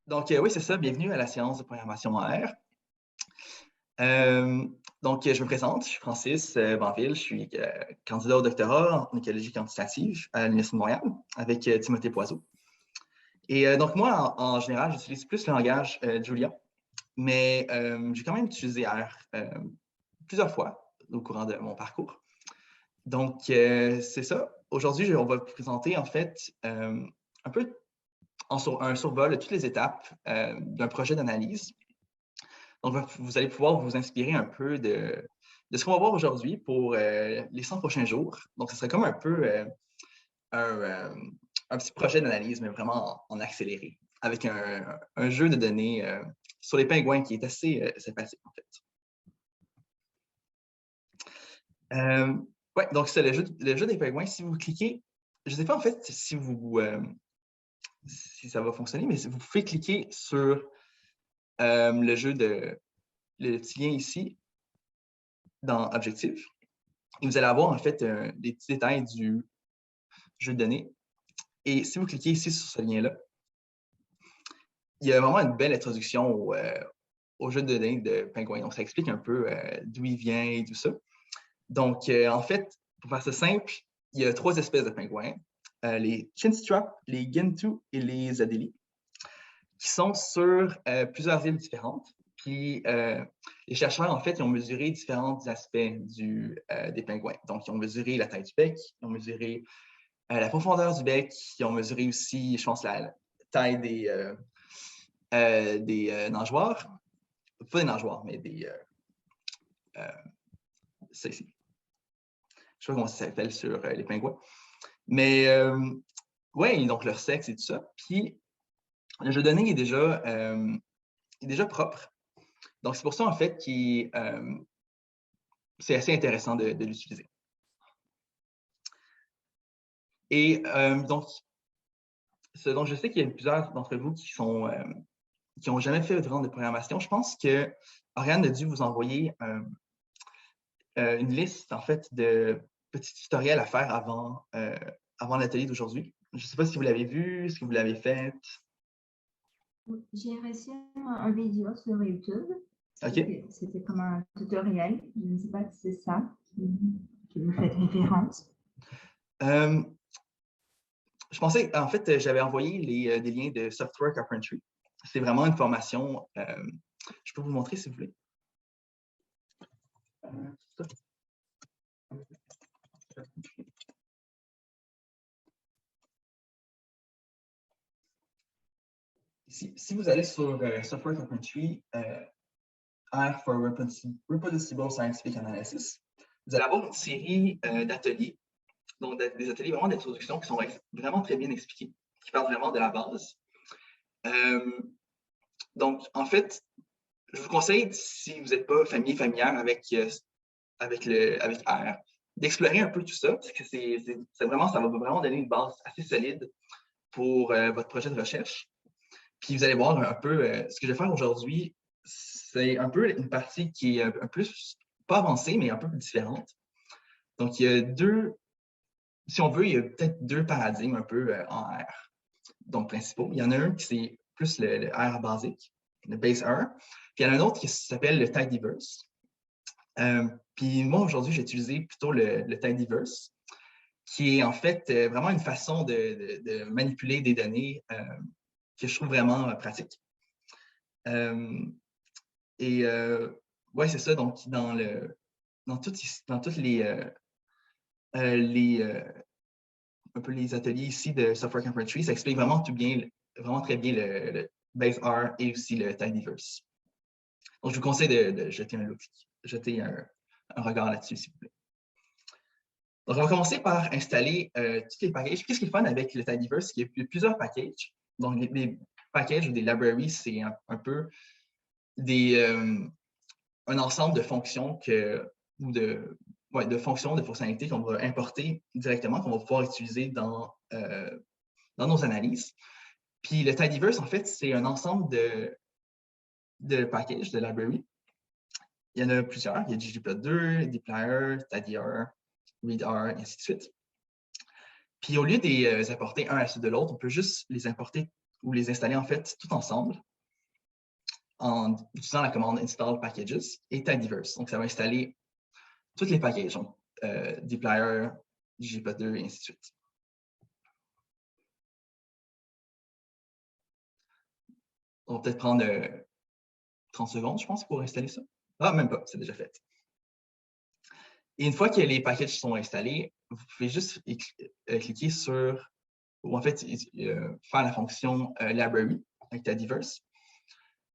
Oui, c'est ça. Bienvenue à la séance de programmation en R. Euh, je me présente. Je suis Francis Banville. Je suis candidat au doctorat en écologie quantitative à l'Université de Montréal avec Timothée Poiseau. Moi, en général, j'utilise plus le langage Julia, mais j'ai quand même utilisé R plusieurs fois au courant de mon parcours. C'est ça. Aujourd'hui, on va vous présenter en fait un peu un survol de toutes les étapes d'un projet d'analyse. Donc, vous allez pouvoir vous inspirer un peu de ce qu'on va voir aujourd'hui pour les 100 prochains jours. Donc, ce serait comme un peu un petit projet d'analyse, mais vraiment en accéléré, avec un jeu de données sur les pingouins qui est assez sympathique, en fait. Donc c'est le jeu des pingouins. Si vous cliquez, je ne sais pas en fait si ça va fonctionner, mais vous pouvez cliquer sur le petit lien ici dans Objectif. Et vous allez avoir en fait des petits détails du jeu de données. Et si vous cliquez ici sur ce lien-là, il y a vraiment une belle introduction au jeu de données de pingouins. Donc, ça explique un peu d'où il vient et tout ça. En fait, pour faire ça simple, il y a 3 espèces de pingouins, les chinstrap, les gentoo et les adélie, qui sont sur plusieurs îles différentes. Puis, les chercheurs, en fait, ils ont mesuré différents aspects des pingouins. Donc, ils ont mesuré la taille du bec, ils ont mesuré la profondeur du bec, ils ont mesuré aussi, je pense, la taille des nageoires. Pas des nageoires, mais ça ici. Je sais pas comment ça s'appelle sur les pingouins. Mais, oui, donc leur sexe et tout ça. Puis, le jeu de données est déjà propre. Donc, c'est pour ça, en fait, c'est assez intéressant de l'utiliser. Et donc, je sais qu'il y a plusieurs d'entre vous qui n'ont jamais fait vraiment de programmation. Je pense que Ariane a dû vous envoyer une liste, en fait, de petits tutoriels à faire avant l'atelier d'aujourd'hui. Je ne sais pas si vous l'avez vu, si vous l'avez fait. J'ai reçu un vidéo sur YouTube. OK. C'était comme un tutoriel. Je ne sais pas si c'est ça qui vous fait référence. Je pensais, en fait, j'avais envoyé des liens de Software Carpentry. C'est vraiment une formation. Je peux vous montrer si vous voulez. Si vous allez sur Software Carpentry, R for Reproducible Scientific Analysis, vous allez avoir une série d'ateliers, donc des ateliers vraiment d'introduction qui sont vraiment très bien expliqués, qui parlent vraiment de la base. En fait, je vous conseille, si vous n'êtes pas familière avec R, d'explorer un peu tout ça, parce que ça va vraiment donner une base assez solide pour votre projet de recherche. Puis vous allez voir un peu, ce que je vais faire aujourd'hui, c'est un peu une partie qui est un peu pas avancée, mais un peu plus différente. Donc, il y a si on veut, il y a peut-être 2 paradigmes un peu en R, donc principaux. Il y en a un qui c'est plus le R basique, le base R, puis il y en a un autre qui s'appelle le tidyverse. Puis moi, aujourd'hui, j'ai utilisé plutôt le tidyverse, qui est en fait vraiment une façon de manipuler des données que je trouve vraiment pratique. Ouais, c'est ça. Donc, dans toutes un peu les ateliers ici de Software Carpentry, ça explique vraiment très bien le base R et aussi le tidyverse. Donc, je vous conseille de jeter un regard là-dessus, s'il vous plaît. Donc, on va commencer par installer tous les packages. Qu'est-ce qui est fun avec le tidyverse? Il y a plusieurs packages. Donc, les packages ou des libraries, c'est un peu un ensemble de fonctions de fonctions de fonctionnalités qu'on va importer directement, qu'on va pouvoir utiliser dans nos analyses. Puis le tidyverse, en fait, c'est un ensemble de packages, de libraries. Il y en a plusieurs. Il y a ggplot2, dplyr, tidyr, readr, et ainsi de suite. Puis au lieu de les importer un à la suite de l'autre, on peut juste les importer ou les installer en fait tout ensemble en utilisant la commande install packages et tidyverse. Donc, ça va installer tous les packages, donc dplyr, ggplot2 et ainsi de suite. On va peut-être prendre 30 secondes, je pense, pour installer ça. Ah, même pas, c'est déjà fait. Et une fois que les packages sont installés, vous pouvez juste cliquer sur, ou en fait, faire la fonction library avec tidyverse.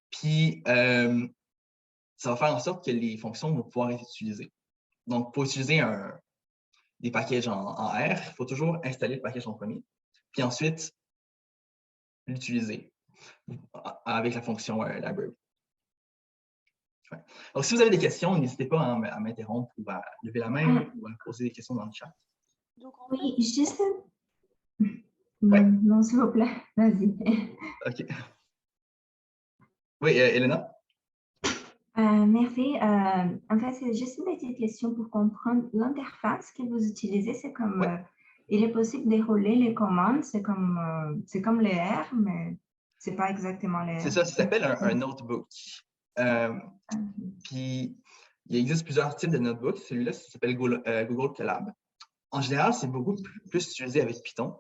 Puis, ça va faire en sorte que les fonctions vont pouvoir être utilisées. Donc, pour utiliser des packages en R, il faut toujours installer le package en premier, puis ensuite l'utiliser avec la fonction library. Ouais. Donc, si vous avez des questions, n'hésitez pas à m'interrompre ou à lever la main ou à poser des questions dans le chat. Donc, oui, juste... Non, s'il vous plaît, vas-y. OK. Oui, Elena? Merci. En fait, c'est juste une petite question pour comprendre l'interface que vous utilisez. C'est comme, il est possible de dérouler les commandes, c'est comme les R, mais c'est pas exactement les R. C'est ça s'appelle un notebook. Puis, il existe plusieurs types de notebooks. Celui-là, ça s'appelle Google Colab. En général, c'est beaucoup plus utilisé avec Python.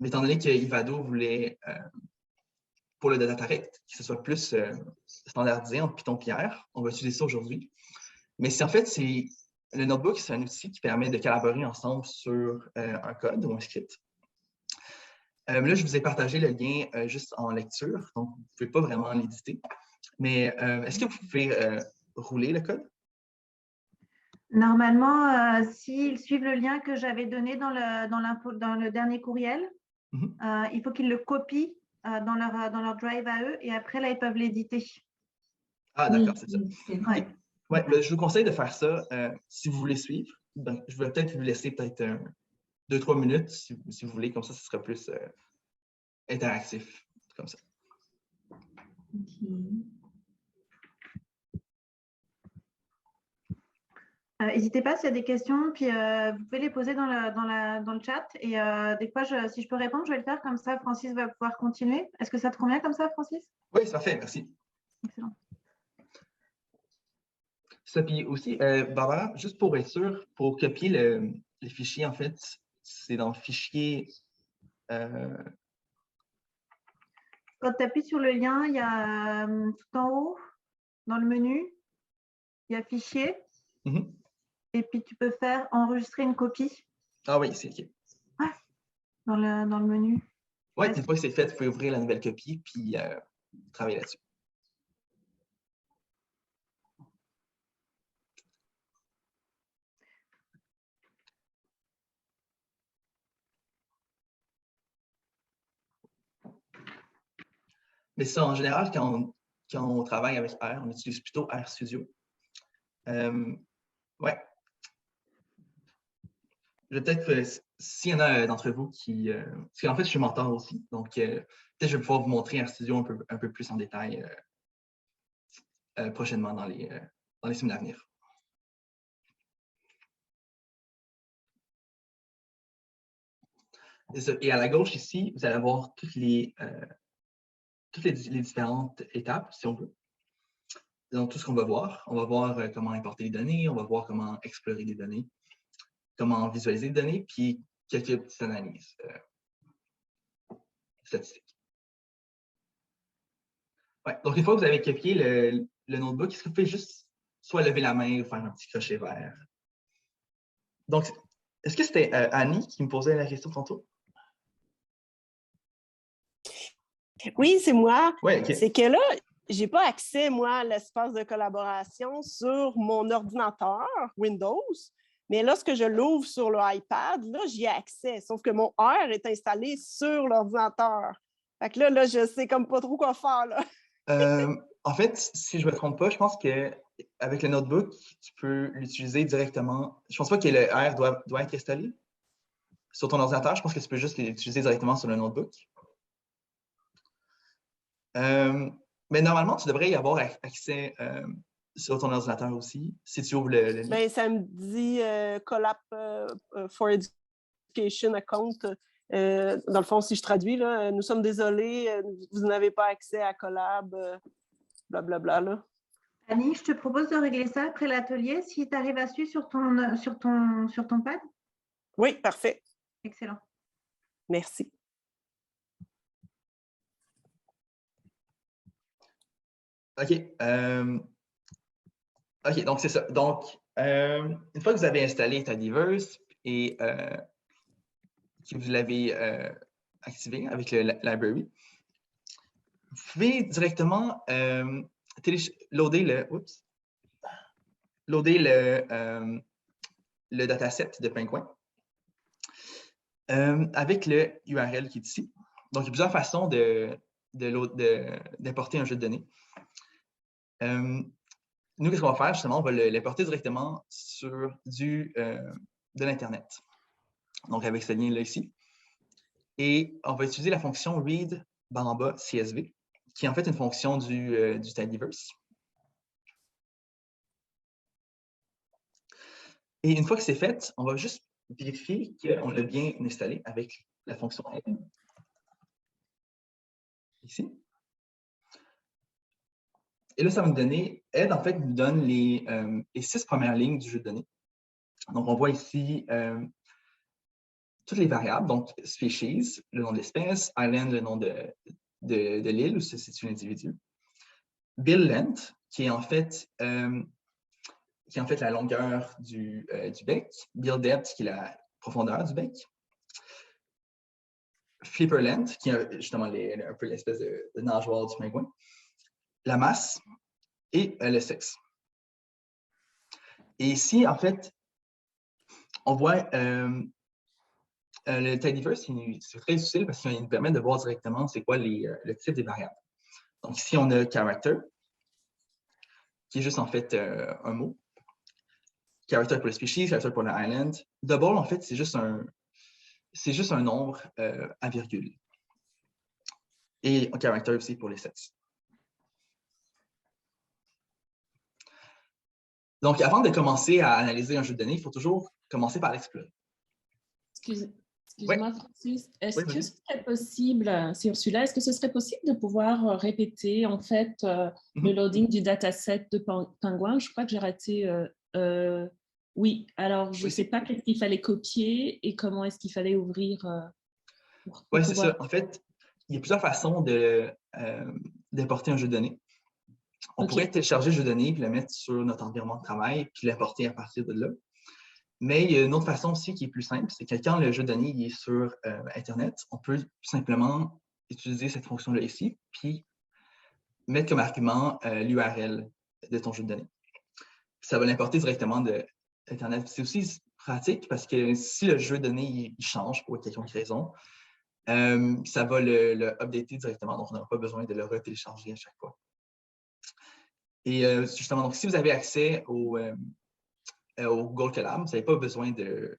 Mais étant donné que Ivado voulait, pour le data direct, que ce soit plus standardisé entre Python et R, on va utiliser ça aujourd'hui. Mais en fait, le notebook, c'est un outil qui permet de collaborer ensemble sur un code ou un script. Là, je vous ai partagé le lien juste en lecture, donc vous ne pouvez pas vraiment l'éditer. Mais est-ce que vous pouvez rouler le code? Normalement, s'ils suivent le lien que j'avais donné dans le dernier courriel, il faut qu'ils le copient dans leur drive à eux et après, là, ils peuvent l'éditer. Ah, d'accord, c'est ça. Ouais. Ouais, ben, je vous conseille de faire ça si vous voulez suivre. Donc, je vais peut-être vous laisser peut-être 2-3 minutes si vous voulez, comme ça, ce sera plus interactif, comme ça. N'hésitez pas s'il y a des questions, puis vous pouvez les poser dans le chat. Et des fois, si je peux répondre, je vais le faire comme ça. Francis va pouvoir continuer. Est-ce que ça te convient comme ça, Francis? Oui, c'est parfait, merci. Excellent. Ça, puis aussi, Barbara, juste pour être sûr, pour copier les fichiers, en fait, c'est dans le fichier. Quand tu appuies sur le lien, il y a tout en haut, dans le menu, il y a Fichier. Et puis, tu peux faire enregistrer une copie. Ah oui, c'est OK. Ouais, dans le menu. Oui, une fois que c'est fait, vous pouvez ouvrir la nouvelle copie puis travailler là-dessus. Mais ça, en général, quand on travaille avec R, on utilise plutôt RStudio. Ouais. Peut-être, s'il y en a d'entre vous qui... parce qu'en fait, je suis mentor aussi, donc peut-être je vais pouvoir vous montrer RStudio un peu plus en détail prochainement dans les semaines à venir. Et à la gauche ici, vous allez avoir toutes les différentes étapes, si on veut. Donc, tout ce qu'on va voir. On va voir comment importer les données, on va voir comment explorer les données, comment visualiser les données, puis quelques petites analyses statistiques. Ouais. Donc, une fois que vous avez copié le notebook, est-ce que vous pouvez juste soit lever la main ou faire un petit crochet vert? Donc, est-ce que c'était Annie qui me posait la question tantôt? Oui, c'est moi. Ouais, okay. C'est que là, je n'ai pas accès, moi, à l'espace de collaboration sur mon ordinateur Windows, mais lorsque je l'ouvre sur le iPad, là, j'y ai accès, sauf que mon R est installé sur l'ordinateur. Fait que là, je sais comme pas trop quoi faire, là. En fait, si je ne me trompe pas, je pense qu'avec le notebook, tu peux l'utiliser directement. Je ne pense pas que le R doit être installé sur ton ordinateur. Je pense que tu peux juste l'utiliser directement sur le notebook. Mais normalement, tu devrais y avoir accès sur ton ordinateur aussi, si tu ouvres le lien. Bien, ça me dit Collab for Education account. Dans le fond, si je traduis, là, nous sommes désolés, vous n'avez pas accès à Collab, blablabla. Là. Annie, je te propose de régler ça après l'atelier, si tu arrives à suivre sur ton pad. Oui, parfait. Excellent. Merci. OK. OK, donc c'est ça. Donc, une fois que vous avez installé Tidyverse et que vous l'avez activé avec le library, vous pouvez directement loader le dataset de Penguin avec le URL qui est ici. Donc, il y a plusieurs façons d'importer un jeu de données. Nous, qu'est-ce qu'on va faire? Justement, on va l'importer directement sur de l'Internet. Donc, avec ce lien-là ici. Et on va utiliser la fonction read CSV, qui est en fait une fonction du Tidyverse. Et une fois que c'est fait, on va juste vérifier qu'on l'a bien installé avec la fonction add. Ici. Et là, ça va nous donner, add, en fait, nous donne les 6 premières lignes du jeu de données. Donc, on voit ici toutes les variables, donc species, le nom de l'espèce, island, le nom de l'île où se situe l'individu, bill length, qui est en fait la longueur du bec, bill depth, qui est la profondeur du bec, flipper length, qui est justement un peu l'espèce de nageoire du pingouin, la masse et le sexe. Et ici, en fait, on voit le Tidyverse, c'est très utile parce qu'il nous permet de voir directement c'est quoi le type des variables. Donc ici, on a character, qui est juste en fait un mot. Character pour le species, character pour le island. Double, en fait, c'est juste un nombre à virgule. Et un character aussi pour les sexes. Donc, avant de commencer à analyser un jeu de données, il faut toujours commencer par l'explorer. Excusez-moi, Francis. Est-ce que ce serait possible, sur celui-là, est-ce que ce serait possible de pouvoir répéter en fait le loading du dataset de Penguin? Je crois que j'ai raté. Oui, alors je ne sais pas qu'est-ce qu'il fallait copier et comment est-ce qu'il fallait ouvrir. Oui, c'est ça. En fait, il y a plusieurs façons d'importer un jeu de données. On pourrait télécharger le jeu de données, puis le mettre sur notre environnement de travail, puis l'importer à partir de là. Mais il y a une autre façon aussi qui est plus simple, c'est que quand le jeu de données est sur Internet, on peut tout simplement utiliser cette fonction-là ici, puis mettre comme argument l'URL de ton jeu de données. Ça va l'importer directement de Internet. C'est aussi pratique parce que si le jeu de données il change pour quelconque raison, ça va le updater directement, donc on n'aura pas besoin de le retélécharger à chaque fois. Et justement, donc si vous avez accès au Google Colab, vous n'avez pas besoin de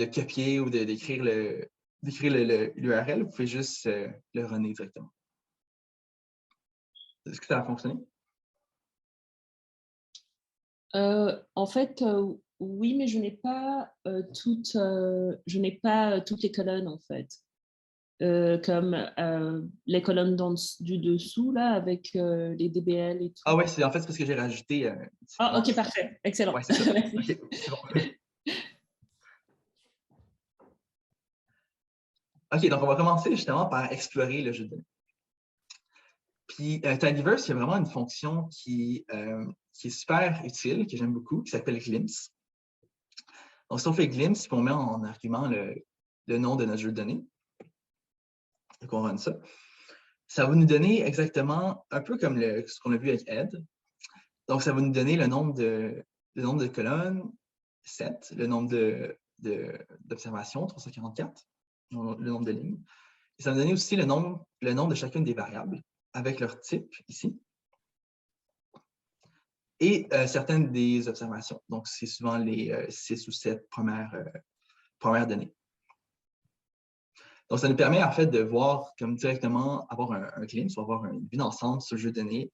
copier ou d'écrire l'URL, vous pouvez juste le runner directement. Est-ce que ça a fonctionné? En fait, oui, mais je n'ai pas toutes les colonnes en fait. Comme les colonnes du dessous, là, avec les DBL et tout. Ah ouais, c'est parce que j'ai rajouté... Ah, ok, parfait. Excellent. Ouais, c'est ça. Okay, c'est bon. OK, donc on va commencer justement par explorer le jeu de données. Puis, Tidyverse, il y a vraiment une fonction qui est super utile, que j'aime beaucoup, qui s'appelle Glimpse. Donc, si on fait Glimpse, puis on met en argument le nom de notre jeu de données, et qu'on run ça, ça va nous donner exactement un peu comme ce qu'on a vu avec Ed. Donc, ça va nous donner le nombre de colonnes, 7, le nombre d'observations, 344, le nombre de lignes. Et ça va nous donner aussi le nombre de chacune des variables avec leur type ici. Et certaines des observations. Donc, c'est souvent les 6 ou 7 premières données. Donc, ça nous permet en fait de voir comme directement, avoir un glimpse, avoir une vue d'ensemble sur le jeu de données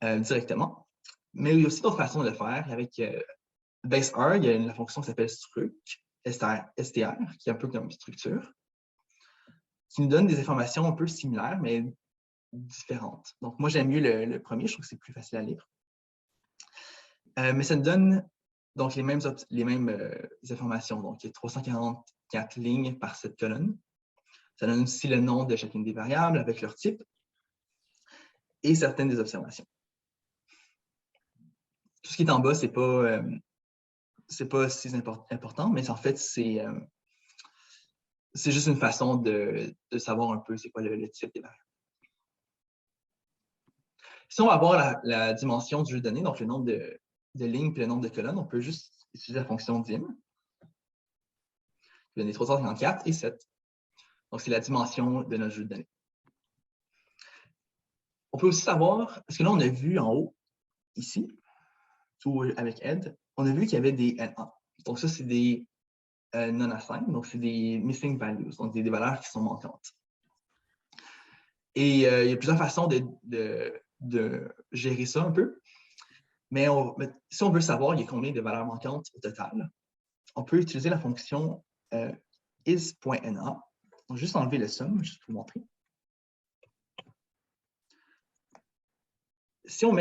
directement. Mais il y a aussi d'autres façons de le faire. Avec BaseR, il y a la fonction qui s'appelle struct, STR, qui est un peu comme structure, qui nous donne des informations un peu similaires, mais différentes. Donc, moi, j'aime mieux le premier, je trouve que c'est plus facile à lire. Mais ça nous donne donc les mêmes informations. Donc, il y a 344 lignes par cette colonne. Ça donne aussi le nom de chacune des variables avec leur type et certaines des observations. Tout ce qui est en bas, c'est pas si important, mais en fait, c'est juste une façon de savoir un peu c'est quoi le type des variables. Si on va avoir la dimension du jeu de données, donc le nombre de lignes et le nombre de colonnes, on peut juste utiliser la fonction dim, qui donne 354 et 7. Donc, c'est la dimension de notre jeu de données. On peut aussi savoir, parce que là, on a vu en haut, ici, tout avec Ed, on a vu qu'il y avait des NA. Donc, ça, c'est des non-assigned, donc c'est des missing values, donc des valeurs qui sont manquantes. Et il y a plusieurs façons de gérer ça un peu. Mais si on veut savoir il y a combien de valeurs manquantes au total, on peut utiliser la fonction is.na. On va juste enlever le sum, juste pour vous montrer. Si on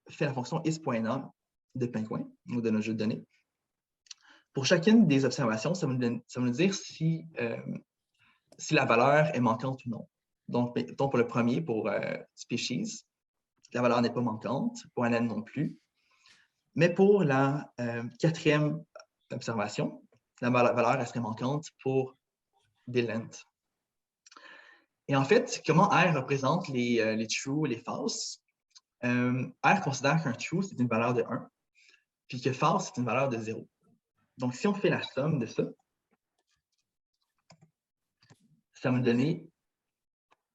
fait la fonction is.na de Penguin, ou de notre jeu de données, pour chacune des observations, ça va nous dire si la valeur est manquante ou non. Donc pour le premier, pour species, la valeur n'est pas manquante, pour n non plus. Mais pour la quatrième observation, la valeur elle serait manquante pour length. Et en fait, comment R représente les true et les false? R considère qu'un true, c'est une valeur de 1, puis que false, c'est une valeur de 0. Donc, si on fait la somme de ça, ça va me donner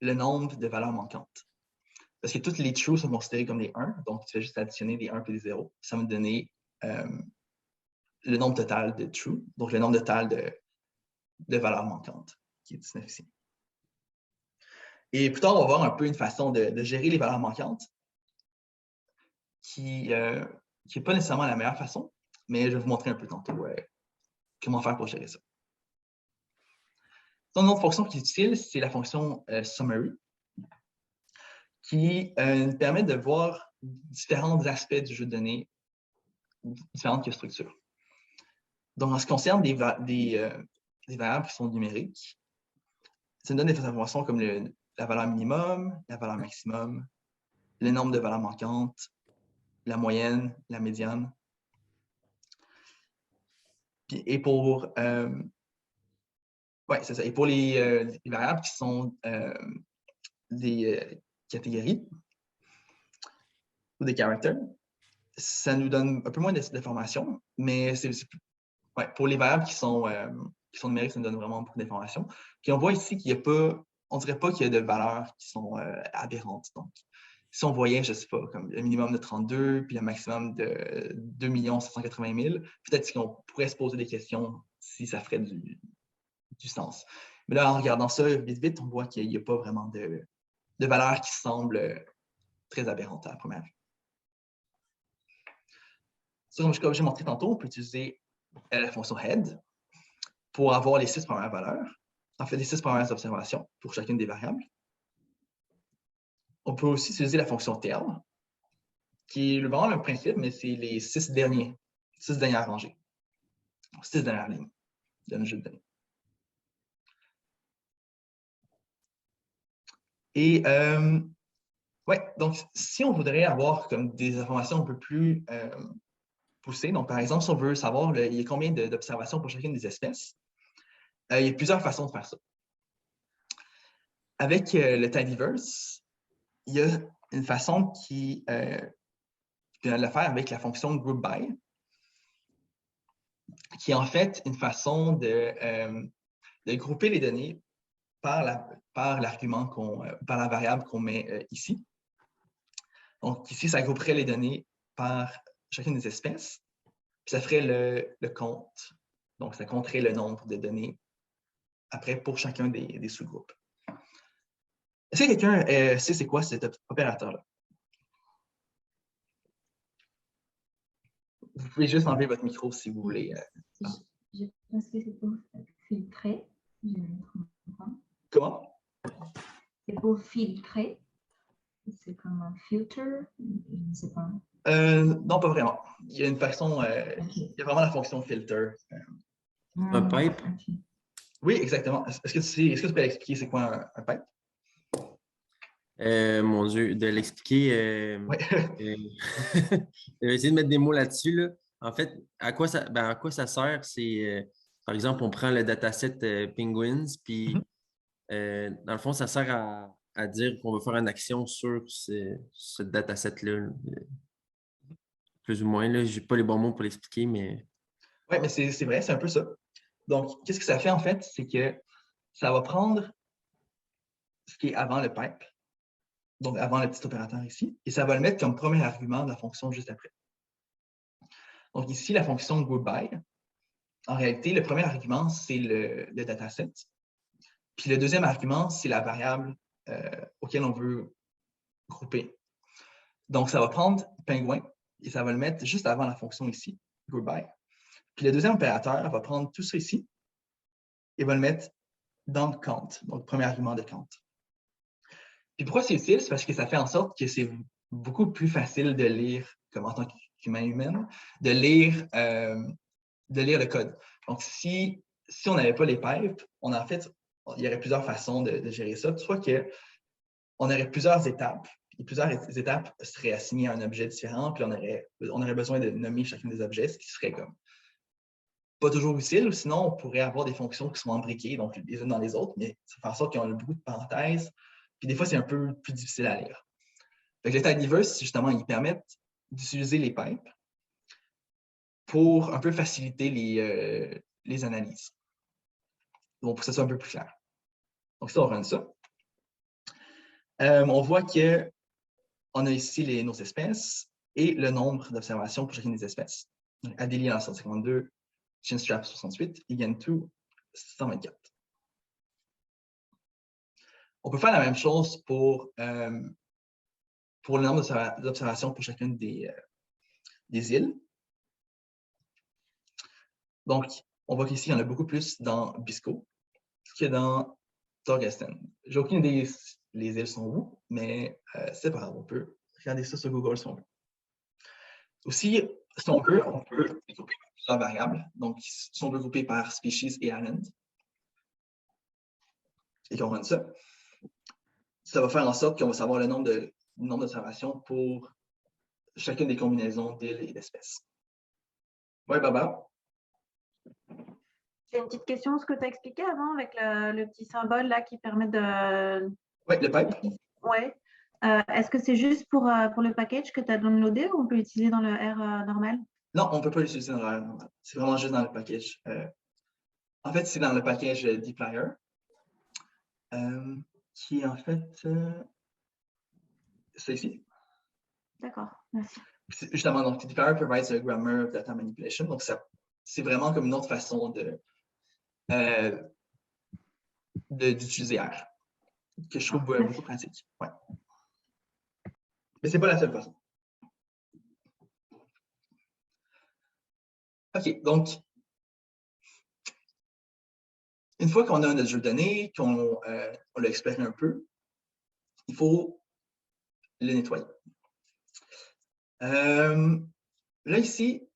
le nombre de valeurs manquantes. Parce que toutes les true sont considérées comme des 1, donc tu fais juste additionner des 1 et des 0. Ça va me donner le nombre total de true, donc le nombre total de valeurs manquantes, qui est 19 ici. Et plus tard, on va voir un peu une façon de gérer les valeurs manquantes qui n'est pas nécessairement la meilleure façon, mais je vais vous montrer un peu tantôt comment faire pour gérer ça. Donc, une autre fonction qui est utile, c'est la fonction summary, qui nous permet de voir différents aspects du jeu de données, différentes que structures. Donc, en ce qui concerne des variables qui sont numériques, ça nous donne des informations comme la valeur minimum, la valeur maximum, le nombre de valeurs manquantes, la moyenne, la médiane. Et pour, c'est ça. Et pour les variables qui sont des catégories ou des caractères, ça nous donne un peu moins d'informations, mais pour les variables qui sont numériques, ça nous donne vraiment beaucoup d'informations. Puis on voit ici qu'il n'y a pas, on ne dirait pas qu'il y a de valeurs qui sont aberrantes. Donc, si on voyait, je ne sais pas, comme le minimum de 32, puis le maximum de 2 780 000, peut-être qu'on pourrait se poser des questions si ça ferait du sens. Mais là, en regardant ça vite, on voit qu'il n'y a pas vraiment de valeurs qui semblent très aberrantes à la première vue. Comme j'ai montré tantôt, on peut utiliser la fonction head pour avoir les 6 premières valeurs, en fait, les 6 premières observations pour chacune des variables. On peut aussi utiliser la fonction tail, qui est vraiment le principe, mais c'est les 6 dernières rangées, 6 dernières lignes de notre jeu de données. Et donc, si on voudrait avoir comme des informations un peu plus poussées, donc par exemple, si on veut savoir il y a combien d'observations pour chacune des espèces, il y a plusieurs façons de faire ça. Avec le tidyverse, il y a une façon qui de le faire avec la fonction group by, qui est en fait une façon de grouper les données par l'argument par la variable qu'on met ici. Donc ici, ça grouperait les données par chacune des espèces, puis ça ferait le compte. Donc, ça compterait le nombre de données après pour chacun des sous-groupes. Est-ce que quelqu'un sait c'est quoi cet opérateur-là? Vous pouvez juste enlever votre micro si vous voulez. Je pense que c'est pour filtrer. Je me trompe pas. Comment? C'est pour filtrer. C'est comme un filter. Je ne sais pas. Non, pas vraiment. Il y a une façon, il y a vraiment la fonction filter. Un pipe? Okay. Oui, exactement. Est-ce que tu peux expliquer c'est quoi un pipe? Mon Dieu, de l'expliquer. Oui. Je vais essayer de mettre des mots là-dessus. Là. En fait, à quoi ça sert? C'est, par exemple, on prend le dataset Penguins, puis dans le fond, ça sert à dire qu'on veut faire une action sur ce dataset-là. Plus ou moins. Je n'ai pas les bons mots pour l'expliquer, mais. Oui, mais c'est vrai, c'est un peu ça. Donc, qu'est-ce que ça fait en fait? C'est que ça va prendre ce qui est avant le pipe, donc avant le petit opérateur ici, et ça va le mettre comme premier argument de la fonction juste après. Donc ici, la fonction goodbye, en réalité, le premier argument, c'est le dataset. Puis le deuxième argument, c'est la variable auquel on veut grouper. Donc, ça va prendre pingouin et ça va le mettre juste avant la fonction ici, goodbye. Puis le deuxième opérateur va prendre tout ça ici et va le mettre dans count, donc premier argument de count. Puis pourquoi c'est utile? C'est parce que ça fait en sorte que c'est beaucoup plus facile de lire, comme en tant qu'humain humaine, de lire le code. Donc, si on n'avait pas les pipes, il y aurait plusieurs façons de gérer ça. Soit qu'on aurait plusieurs étapes, et plusieurs étapes seraient assignées à un objet différent, puis on aurait besoin de nommer chacun des objets, ce qui serait comme pas toujours utile, ou sinon on pourrait avoir des fonctions qui sont embriquées, donc les unes dans les autres, mais ça fait en sorte qu'ils ont beaucoup de parenthèses, puis des fois c'est un peu plus difficile à lire. Donc, les tidyverse, justement, ils permettent d'utiliser les pipes pour un peu faciliter les analyses. Donc, pour que ça soit un peu plus clair. Donc, ça, on run ça. On voit qu'on a ici nos espèces et le nombre d'observations pour chacune des espèces. Donc, Adélie en 152, Chinstrap 68, Igentu 124. On peut faire la même chose pour le nombre d'observations pour chacune des îles. Donc, on voit qu'ici, il y en a beaucoup plus dans Bisco que dans Torgesten. J'ai aucune idée si les îles sont où, mais c'est pas grave, on peut regarder ça sur Google si on veut. Aussi, si on veut grouper plusieurs variables. Donc, si on veut grouper par species et island, et qu'on run ça, ça va faire en sorte qu'on va savoir le nombre d'observations pour chacune des combinaisons d'îles et d'espèces. Oui, Baba? J'ai une petite question, ce que tu as expliqué avant avec le petit symbole là qui permet de… Oui, le pipe. Oui. Est-ce que c'est juste pour le package que tu as downloadé ou on peut l'utiliser dans le R normal? Non, on ne peut pas l'utiliser dans le R normal. C'est vraiment juste dans le package. En fait, c'est dans le package dplyr, qui est en fait c'est ici. D'accord, merci. Justement, donc dplyr provides a grammar of data manipulation. Donc, c'est vraiment comme une autre façon d'utiliser R, que je trouve beaucoup pratique. Ouais. Mais ce n'est pas la seule façon. OK, donc, une fois qu'on a notre jeu de données, qu'on l'a exploré un peu, il faut le nettoyer. Là, ici,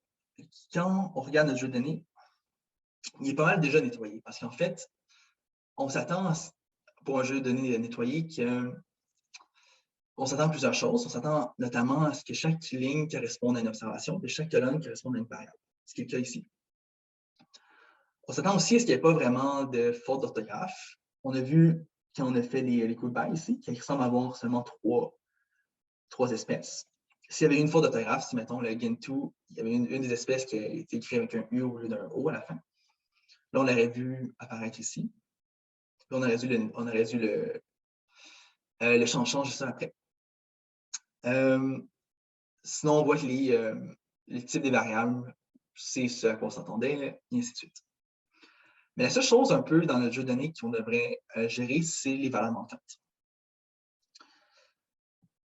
quand on regarde notre jeu de données, il est pas mal déjà nettoyé parce qu'en fait, on s'attend pour un jeu de données nettoyé on s'attend à plusieurs choses. On s'attend notamment à ce que chaque ligne corresponde à une observation et chaque colonne corresponde à une variable, ce qui est le cas ici. On s'attend aussi à ce qu'il n'y ait pas vraiment de faute d'orthographe. On a vu quand on a fait les goodbye ici, qu'il semble avoir seulement trois espèces. S'il y avait une faute d'orthographe, si mettons le Gentoo, il y avait une des espèces qui a été écrite avec un U au lieu d'un O à la fin. Là, on l'aurait vu apparaître ici. Là, on aurait dû le change juste après. Sinon, on voit que les types des variables, c'est ce à quoi on s'attendait, et ainsi de suite. Mais la seule chose un peu dans notre jeu de données qu'on devrait gérer, c'est les valeurs manquantes.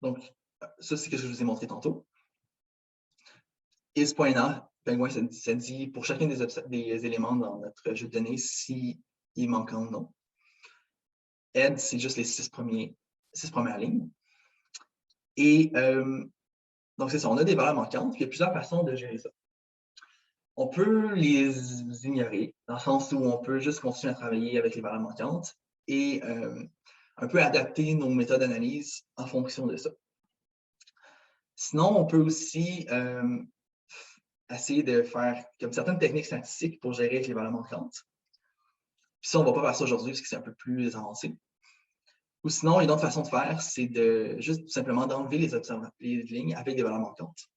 Donc, ça, c'est ce que je vous ai montré tantôt. is.NA, Penguin, ça dit pour chacun des éléments dans notre jeu de données s'il est manquant ou non. Head, c'est juste les 6 premières lignes. Et donc, c'est ça, on a des valeurs manquantes, puis il y a plusieurs façons de gérer ça. On peut les ignorer, dans le sens où on peut juste continuer à travailler avec les valeurs manquantes et un peu adapter nos méthodes d'analyse en fonction de ça. Sinon, on peut aussi essayer de faire comme certaines techniques statistiques pour gérer avec les valeurs manquantes. Puis ça, on ne va pas faire ça aujourd'hui parce que c'est un peu plus avancé. Ou sinon, une autre façon de faire, c'est de juste tout simplement d'enlever les lignes avec des valeurs manquantes.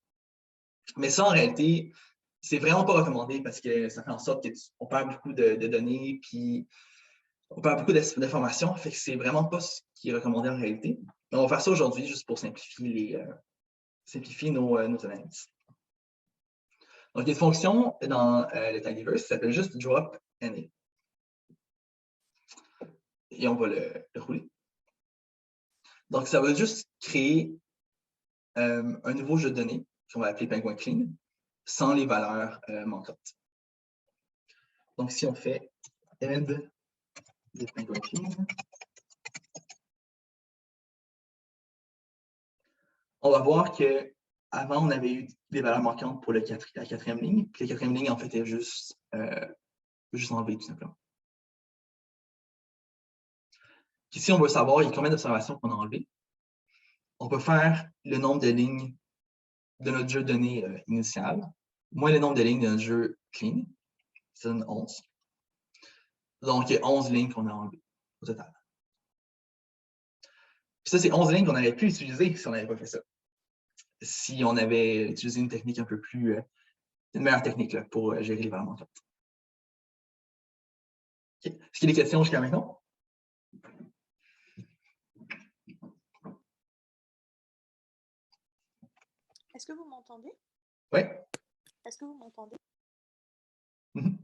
Mais ça, en réalité, c'est vraiment pas recommandé parce que ça fait en sorte qu'on perd beaucoup de données, puis on perd beaucoup d'informations. Fait que c'est vraiment pas ce qui est recommandé en réalité. Mais on va faire ça aujourd'hui juste pour simplifier nos analyses. Donc, il y a une fonction dans le tidyverse qui s'appelle juste drop NA. Et on va le rouler. Donc, ça va juste créer un nouveau jeu de données qu'on va appeler Penguin Clean sans les valeurs manquantes. Donc, si on fait add de Penguin Clean, on va voir qu'avant, on avait eu des valeurs manquantes pour la quatrième ligne, puis la quatrième ligne, en fait, est juste enlevée, tout simplement. Ici, on veut savoir il y a combien d'observations qu'on a enlevées. On peut faire le nombre de lignes de notre jeu de données initial, moins le nombre de lignes de notre jeu clean, ça donne 11. Donc, il y a 11 lignes qu'on a enlevées au total. Puis ça, c'est 11 lignes qu'on aurait pu utiliser si on n'avait pas fait ça. Si on avait utilisé une technique un peu plus... une meilleure technique là, pour gérer les valeurs manquantes. Okay. Est-ce qu'il y a des questions jusqu'à maintenant? Est-ce que vous m'entendez? Oui. Est-ce que vous m'entendez? Mm-hmm.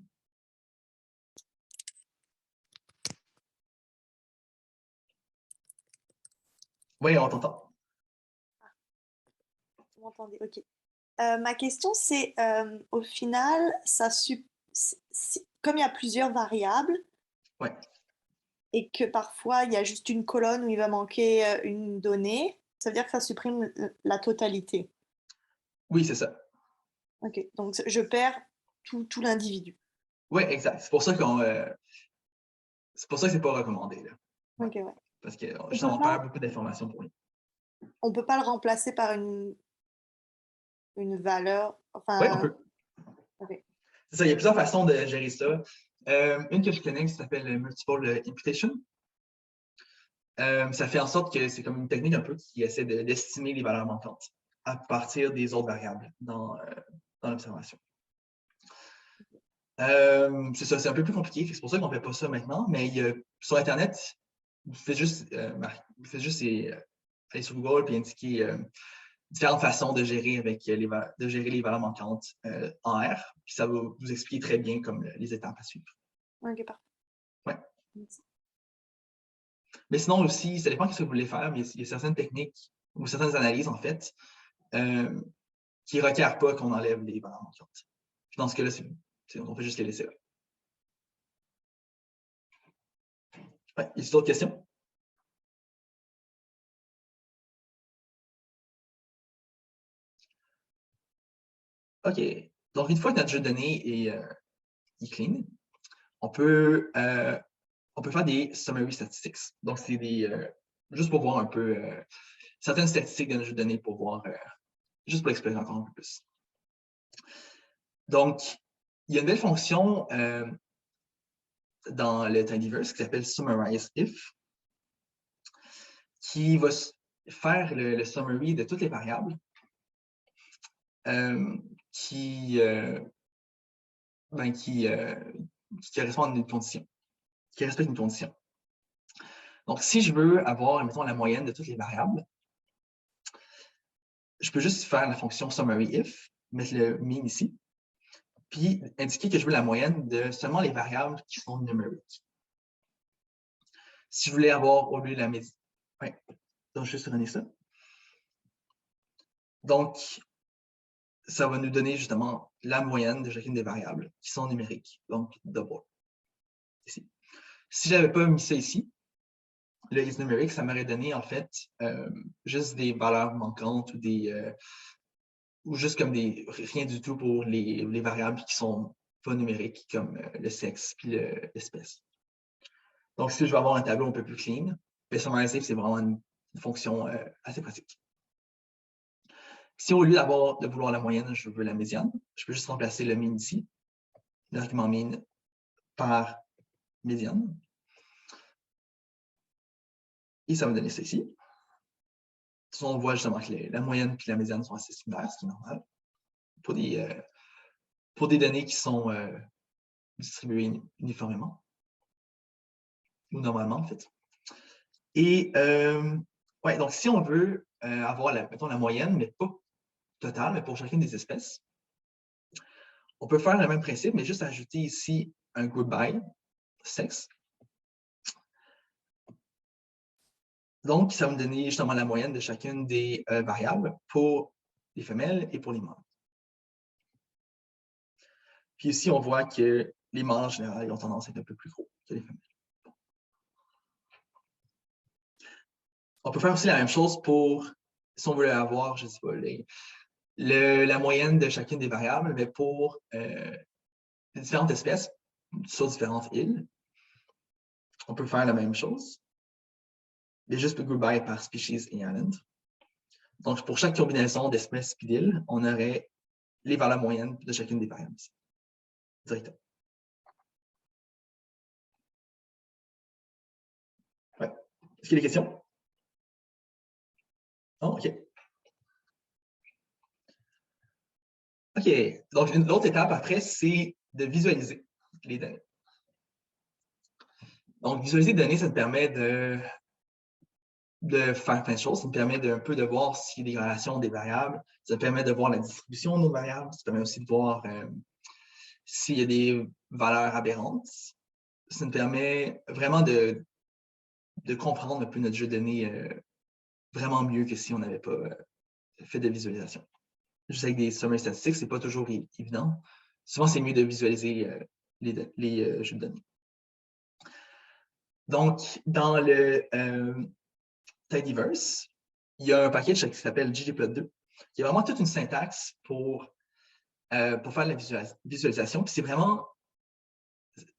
Oui, on t'entend. Ah. Vous m'entendez, ok. Ma question, c'est au final, comme il y a plusieurs variables, ouais. Et que parfois il y a juste une colonne où il va manquer une donnée, ça veut dire que ça supprime la totalité. Oui, c'est ça. Ok, donc je perds tout l'individu. Oui, exact. C'est pour ça que c'est pas recommandé. Là. Ok, ouais. Parce que justement, on perd beaucoup d'informations pour lui. On ne peut pas le remplacer par une valeur. Enfin, oui, on peut. Okay. C'est ça, il y a plusieurs façons de gérer ça. Une que je connais qui s'appelle Multiple Imputation. Ça fait en sorte que c'est comme une technique un peu qui essaie d'estimer les valeurs manquantes à partir des autres variables dans l'observation. C'est ça, c'est un peu plus compliqué, c'est pour ça qu'on ne fait pas ça maintenant, mais sur Internet, vous faites juste, aller sur Google et indiquer différentes façons de gérer les valeurs manquantes en R, puis ça va vous expliquer très bien comme les étapes à suivre. Ok, parfait. Ouais. Mais sinon aussi, ça dépend de ce que vous voulez faire, mais il y a certaines techniques ou certaines analyses, en fait, qui ne requièrent pas qu'on enlève les valeurs manquantes. Puis dans ce cas-là, on peut juste les laisser là. Ouais, y a d'autres questions? OK. Donc, une fois que notre jeu de données est clean, on peut faire des summary statistics. Donc, c'est juste pour voir un peu certaines statistiques de notre jeu de données pour voir, juste pour explorer encore un peu plus. Donc, il y a une belle fonction dans le tidyverse qui s'appelle summarize if, qui va faire le summary de toutes les variables qui correspondent à une condition, qui respectent une condition. Donc, si je veux avoir, mettons, la moyenne de toutes les variables, je peux juste faire la fonction summary if, mettre le min ici, puis indiquer que je veux la moyenne de seulement les variables qui sont numériques. Si je voulais avoir au lieu de la médiane, ouais, donc juste runner ça. Donc, ça va nous donner justement la moyenne de chacune des variables qui sont numériques, donc double. Ici. Si je n'avais pas mis ça ici, le is numérique, ça m'aurait donné en fait juste des valeurs manquantes ou juste comme rien du tout pour les variables qui sont pas numériques, comme le sexe et l'espèce. Donc, si je veux avoir un tableau un peu plus clean, Summarization, c'est vraiment une fonction assez pratique. Si au lieu de vouloir la moyenne, je veux la médiane, je peux juste remplacer le mean ici, l'argument mean par médiane. Et ça va me donner ça ici. On voit justement que la moyenne et la médiane sont assez similaires, ce qui est normal, pour des données qui sont distribuées uniformément, ou normalement en fait. Et ouais, donc si on veut avoir mettons, la moyenne, mais pas totale, mais pour chacune des espèces, on peut faire le même principe, mais juste ajouter ici un goodbye sexe. Donc, ça va me donner justement la moyenne de chacune des variables pour les femelles et pour les mâles. Puis ici, on voit que les mâles, en général, ont tendance à être un peu plus gros que les femelles. On peut faire aussi la même chose pour, si on veut avoir, je ne sais pas, la moyenne de chacune des variables, mais pour les différentes espèces sur différentes îles. On peut faire la même chose. Mais juste le goodbye par species et island. Donc, pour chaque combinaison d'espèces et d'îles, on aurait les valeurs moyennes de chacune des variables ici. Directement. Ouais. Est-ce qu'il y a des questions? Oh, OK. OK. Donc, l'autre étape après, c'est de visualiser les données. Donc, visualiser les données, ça te permet de faire plein de choses. Ça me permet un peu de voir s'il y a des relations des variables. Ça me permet de voir la distribution de nos variables. Ça permet aussi de voir s'il y a des valeurs aberrantes. Ça me permet vraiment de comprendre un peu notre jeu de données vraiment mieux que si on n'avait pas fait de visualisation. Juste avec des summary statistiques, ce n'est pas toujours évident. Souvent, c'est mieux de visualiser les jeux de données. Donc, dans le Tidyverse, il y a un package qui s'appelle ggplot2, qui a vraiment toute une syntaxe pour faire la visualisation. Puis c'est vraiment,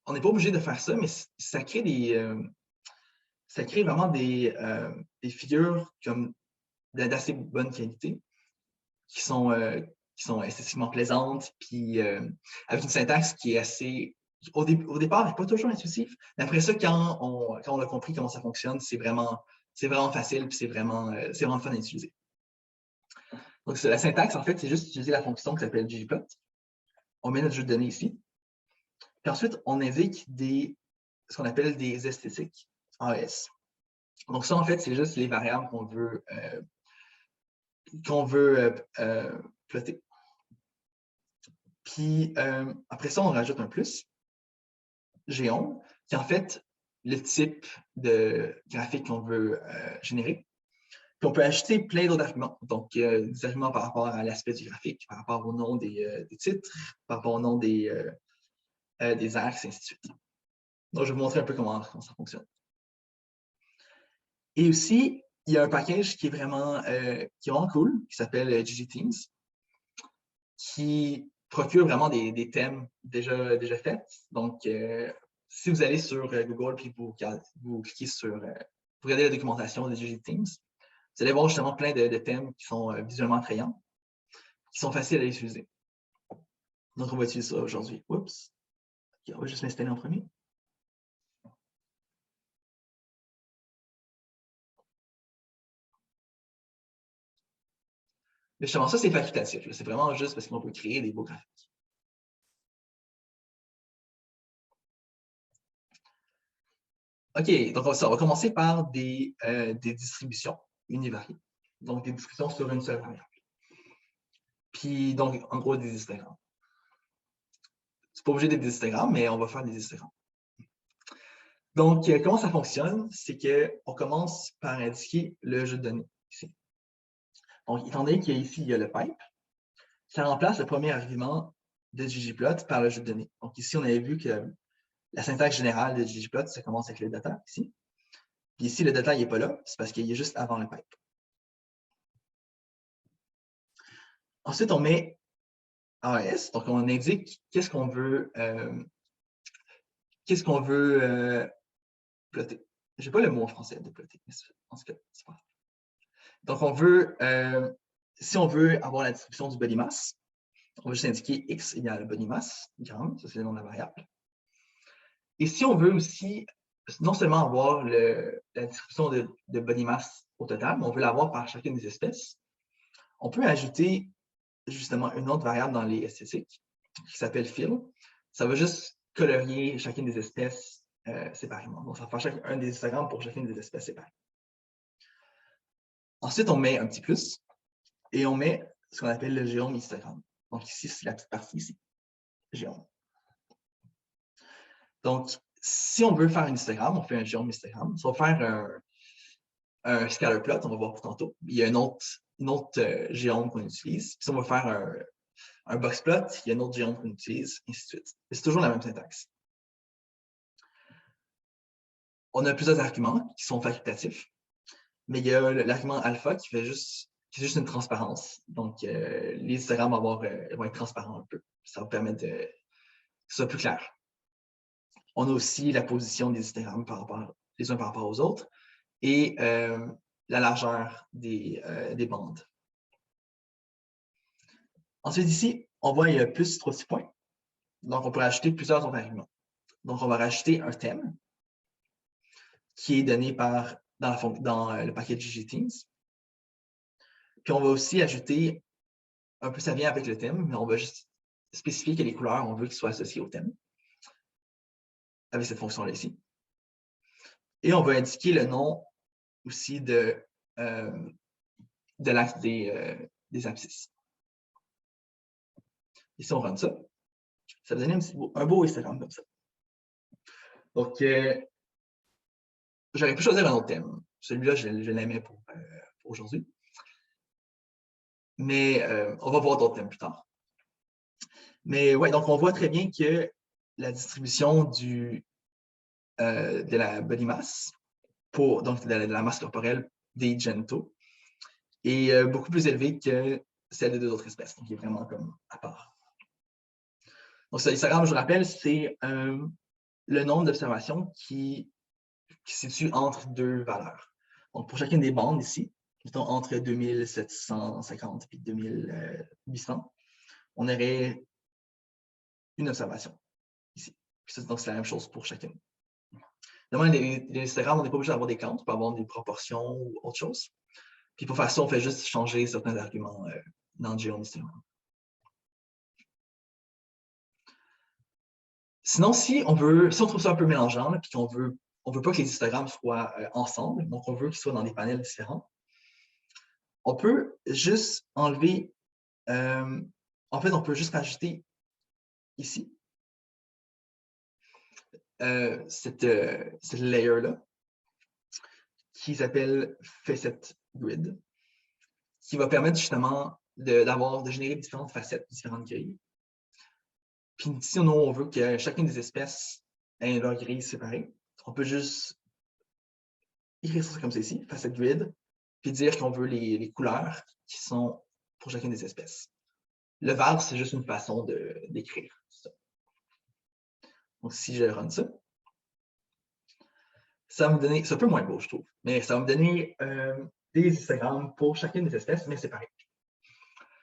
on n'est pas obligé de faire ça, mais ça crée vraiment des figures comme d'assez bonne qualité, qui sont esthétiquement plaisantes, puis avec une syntaxe qui est assez, au départ, n'est pas toujours intuitive. Mais après ça, quand on a compris comment ça fonctionne, c'est vraiment facile, puis c'est vraiment fun à utiliser. Donc, la syntaxe, en fait, c'est juste utiliser la fonction qui s'appelle ggplot. On met notre jeu de données ici. Puis ensuite, on indique ce qu'on appelle des esthétiques, AS. Donc, ça, en fait, c'est juste les variables qu'on veut plotter. Puis, après ça, on rajoute un plus, Géon, qui est en fait le type de graphique qu'on veut générer. Puis on peut ajouter plein d'autres arguments. Donc, des arguments par rapport à l'aspect du graphique, par rapport au nom des titres, par rapport au nom des axes, et ainsi de suite. Donc, je vais vous montrer un peu comment ça fonctionne. Et aussi, il y a un package qui est vraiment cool, qui s'appelle ggthemes, qui procure vraiment des thèmes déjà faits. Donc, si vous allez sur Google et vous cliquez sur, vous regardez la documentation de ggthemes, vous allez voir justement plein de thèmes qui sont visuellement attrayants, qui sont faciles à utiliser. Donc, on va utiliser ça aujourd'hui. Oups. Okay, on va juste l'installer en premier. Mais justement, ça, c'est facultatif. C'est vraiment juste parce qu'on peut créer des beaux graphiques. OK, donc on va commencer par des distributions univariées. Donc, des distributions sur une seule variable. Puis, donc, en gros, des histogrammes. C'est pas obligé d'être des histogrammes, mais on va faire des histogrammes. Donc, comment ça fonctionne? C'est qu'on commence par indiquer le jeu de données ici. Donc, étant donné qu'ici, il y a le pipe, ça remplace le premier argument de ggplot par le jeu de données. Donc ici, on avait vu que la syntaxe générale de ggplot, ça commence avec le data ici. Puis ici, le data n'est pas là, c'est parce qu'il est juste avant le pipe. Ensuite, on met AS, donc on indique qu'est-ce qu'on veut plotter. Je n'ai pas le mot en français de plotter, mais en tout cas, c'est pas grave. Donc, on veut, si on veut avoir la distribution du body mass, on va juste indiquer x égale body mass, gramme, ça c'est le nom de la variable. Et si on veut aussi, non seulement avoir la distribution de body mass au total, mais on veut l'avoir par chacune des espèces, on peut ajouter justement une autre variable dans les esthétiques qui s'appelle fill. Ça va juste colorier chacune des espèces séparément. Donc, ça va faire un des histogrammes pour chacune des espèces séparées. Ensuite, on met un petit plus et on met ce qu'on appelle le géome histogramme. Donc, ici, c'est la petite partie ici, géome. Donc, si on veut faire un histogramme, on fait un géome histogramme. Si on va faire un scatter plot, on va voir pour tantôt. Il y a une autre géome qu'on utilise. Puis si on va faire un box plot, il y a un autre géome qu'on utilise, ainsi de suite. C'est toujours la même syntaxe. On a plusieurs arguments qui sont facultatifs, mais il y a l'argument alpha qui fait juste une transparence. Donc, les histogrammes vont être transparents un peu. Ça va permettre que ce soit plus clair. On a aussi la position des histogrammes les uns par rapport aux autres et la largeur des bandes. Ensuite, ici, on voit il y a plus 3 petits points. Donc, on peut rajouter plusieurs autres arguments. Donc, on va rajouter un thème qui est donné dans le paquet ggthemes. Puis, on va aussi ajouter, un peu ça vient avec le thème, mais on va juste spécifier que les couleurs, on veut qu'ils soient associées au thème, avec cette fonction-là ici. Et on va indiquer le nom aussi de l'axe des abscisses. Ici, on run ça. Ça va donner un beau histogramme comme ça. Donc, j'aurais pu choisir un autre thème. Celui-là, je l'aimais pour aujourd'hui. Mais on va voir d'autres thèmes plus tard. Mais ouais, donc on voit très bien que la distribution de la body mass, donc de la masse corporelle des génitaux, est beaucoup plus élevée que celle des deux autres espèces. Donc, il est vraiment comme à part. Donc, ce histogramme, je vous rappelle, c'est le nombre d'observations qui se situe entre deux valeurs. Donc, pour chacune des bandes ici, mettons entre 2750 et 2800, on aurait une observation ici. Donc, c'est la même chose pour chacune. Normalement, les histogrammes, on n'est pas obligé d'avoir des comptes, on peut avoir des proportions ou autre chose. Puis pour faire ça, on fait juste changer certains arguments dans le géome histogramme. Sinon, si on trouve ça un peu mélangeant, puis qu'on veut pas que les histogrammes soient ensemble, donc on veut qu'ils soient dans des panels différents, on peut juste enlever, en fait, on peut juste rajouter ici, cette layer-là, qui s'appelle Facet Grid, qui va permettre justement de générer différentes facettes, différentes grilles. Puis si on veut que chacune des espèces ait leur grille séparée, on peut juste écrire ça comme ça ici, Facet Grid, puis dire qu'on veut les couleurs qui sont pour chacune des espèces. Le var, c'est juste une façon d'écrire ça. Donc, si je run ça, ça va me donner, c'est un peu moins beau, je trouve, mais ça va me donner des histogrammes pour chacune des espèces, mais séparés.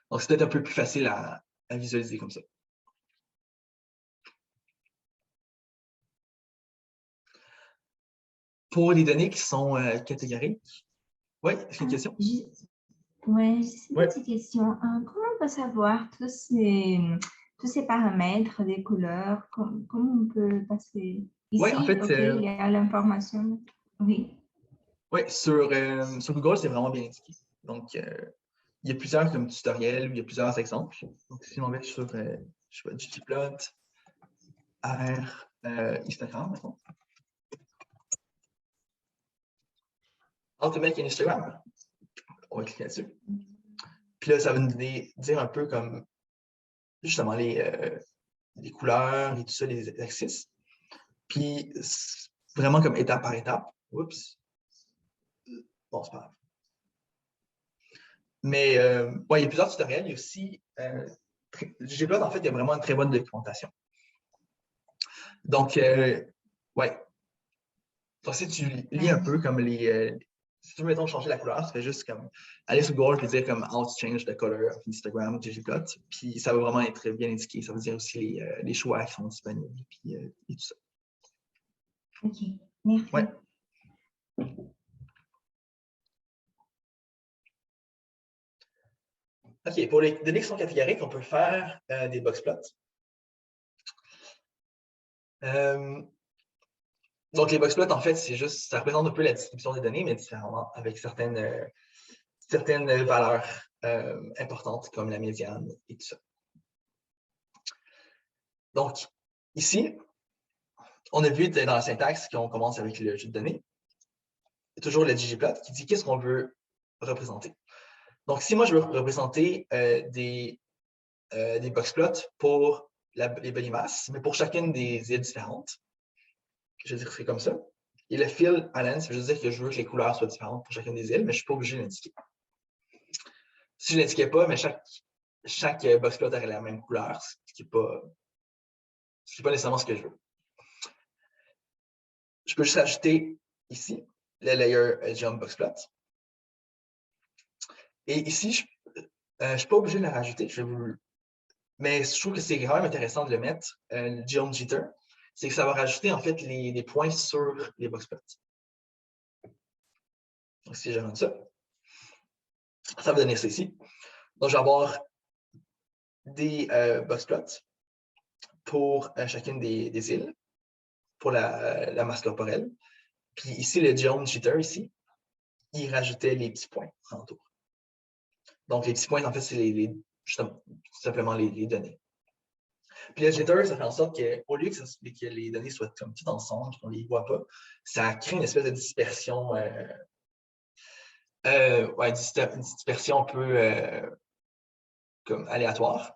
Donc, c'est peut-être un peu plus facile à visualiser comme ça. Pour les données qui sont catégoriques, oui, est-ce qu'il y a une question? Oui, c'est une petite question. Comment on peut savoir tous ces paramètres des couleurs? Comment on peut passer? Ici, en fait, il y a l'information. Oui. Oui, sur Google, c'est vraiment bien indiqué. Donc, il y a plusieurs comme tutoriels, il y a plusieurs exemples. Donc, si on va sur ggplot, R, histogramme, maintenant. Automate un histogramme. On va cliquer là-dessus. Puis là, ça va nous dire un peu comme justement les couleurs et tout ça, les exercices. Puis, vraiment comme étape par étape. Oups. Bon, c'est pas grave. Mais ouais, il y a plusieurs tutoriels. Il y a aussi ggplot, en fait, il y a vraiment une très bonne documentation. Donc, ouais. Donc, si tu lis un peu comme si tu veux, mettons, changer la couleur, tu fais juste comme aller sur Google et dire comme How to change the color of Instagram, ggplot. Puis ça va vraiment être bien indiqué. Ça veut dire aussi les choix qui sont disponibles et tout ça. OK, merci. Ouais. OK, pour les données qui sont catégoriques, on peut faire des boxplots. Donc, les boxplots, en fait, c'est juste, ça représente un peu la distribution des données, mais différemment, avec certaines valeurs importantes, comme la médiane et tout ça. Donc, ici, on a vu dans la syntaxe qu'on commence avec le jeu de données. Il y a toujours le ggplot qui dit qu'est-ce qu'on veut représenter. Donc, si moi, je veux représenter des boxplots pour les body mass, mais pour chacune des îles différentes, je vais dire que c'est comme ça. Et le fill allen, ça veut dire que je veux que les couleurs soient différentes pour chacune des îles, mais je ne suis pas obligé de l'indiquer. Si je ne l'indiquais pas, mais chaque boxplot aurait la même couleur, ce qui n'est pas nécessairement ce que je veux. Je peux juste ajouter ici le layer jump boxplot. Et ici, je ne suis pas obligé de la rajouter, mais je trouve que c'est quand même intéressant de le mettre, le jump jitter. C'est que ça va rajouter en fait les points sur les boxplots. Donc, si j'amène ça, ça va donner ça ici. Donc, je vais avoir des boxplots pour chacune des îles, pour la masse corporelle. Puis ici, le geom jitter, ici, il rajoutait les petits points alentour. Donc, les petits points, en fait, c'est tout simplement les données. Puis le jitter, ça fait en sorte qu'au lieu que les données soient comme toutes ensemble, qu'on ne les voit pas, ça crée une espèce de dispersion, une dispersion un peu comme aléatoire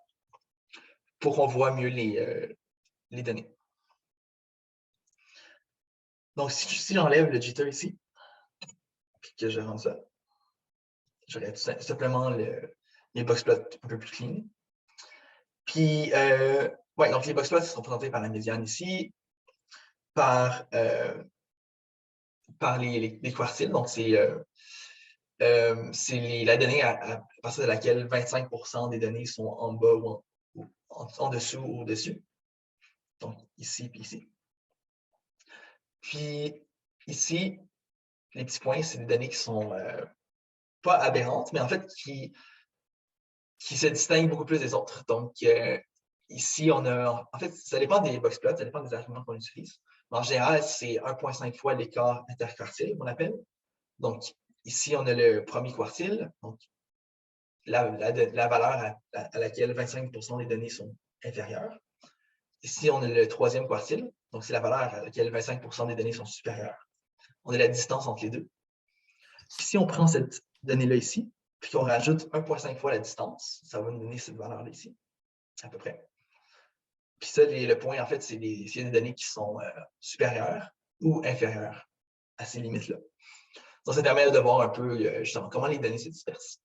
pour qu'on voit mieux les données. Donc, si j'enlève le jitter ici, puis que je rends ça, j'aurais tout simplement les boxplots un peu plus clean. Puis, ouais, donc les boxplots sont représentés par la médiane ici, par les quartiles. Donc, c'est la donnée à partir de laquelle 25% des données sont en bas ou en dessous ou au-dessus. Donc, ici puis ici. Puis, ici, les petits points, c'est des données qui sont pas aberrantes, mais en fait, qui se distinguent beaucoup plus des autres. Donc, ici, on a... En fait, ça dépend des boxplots, ça dépend des arguments qu'on utilise. Mais en général, c'est 1,5 fois l'écart interquartile, on appelle. Donc, ici, on a le premier quartile, donc la valeur à laquelle 25% des données sont inférieures. Ici, on a le troisième quartile, donc c'est la valeur à laquelle 25% des données sont supérieures. On a la distance entre les deux. Puis, si on prend cette donnée-là ici, puis qu'on rajoute 1,5 fois la distance, ça va nous donner cette valeur-là ici, à peu près. Puis ça, le point, en fait, c'est des données qui sont supérieures ou inférieures à ces limites-là. Donc, ça permet de voir un peu, justement, comment les données se dispersent.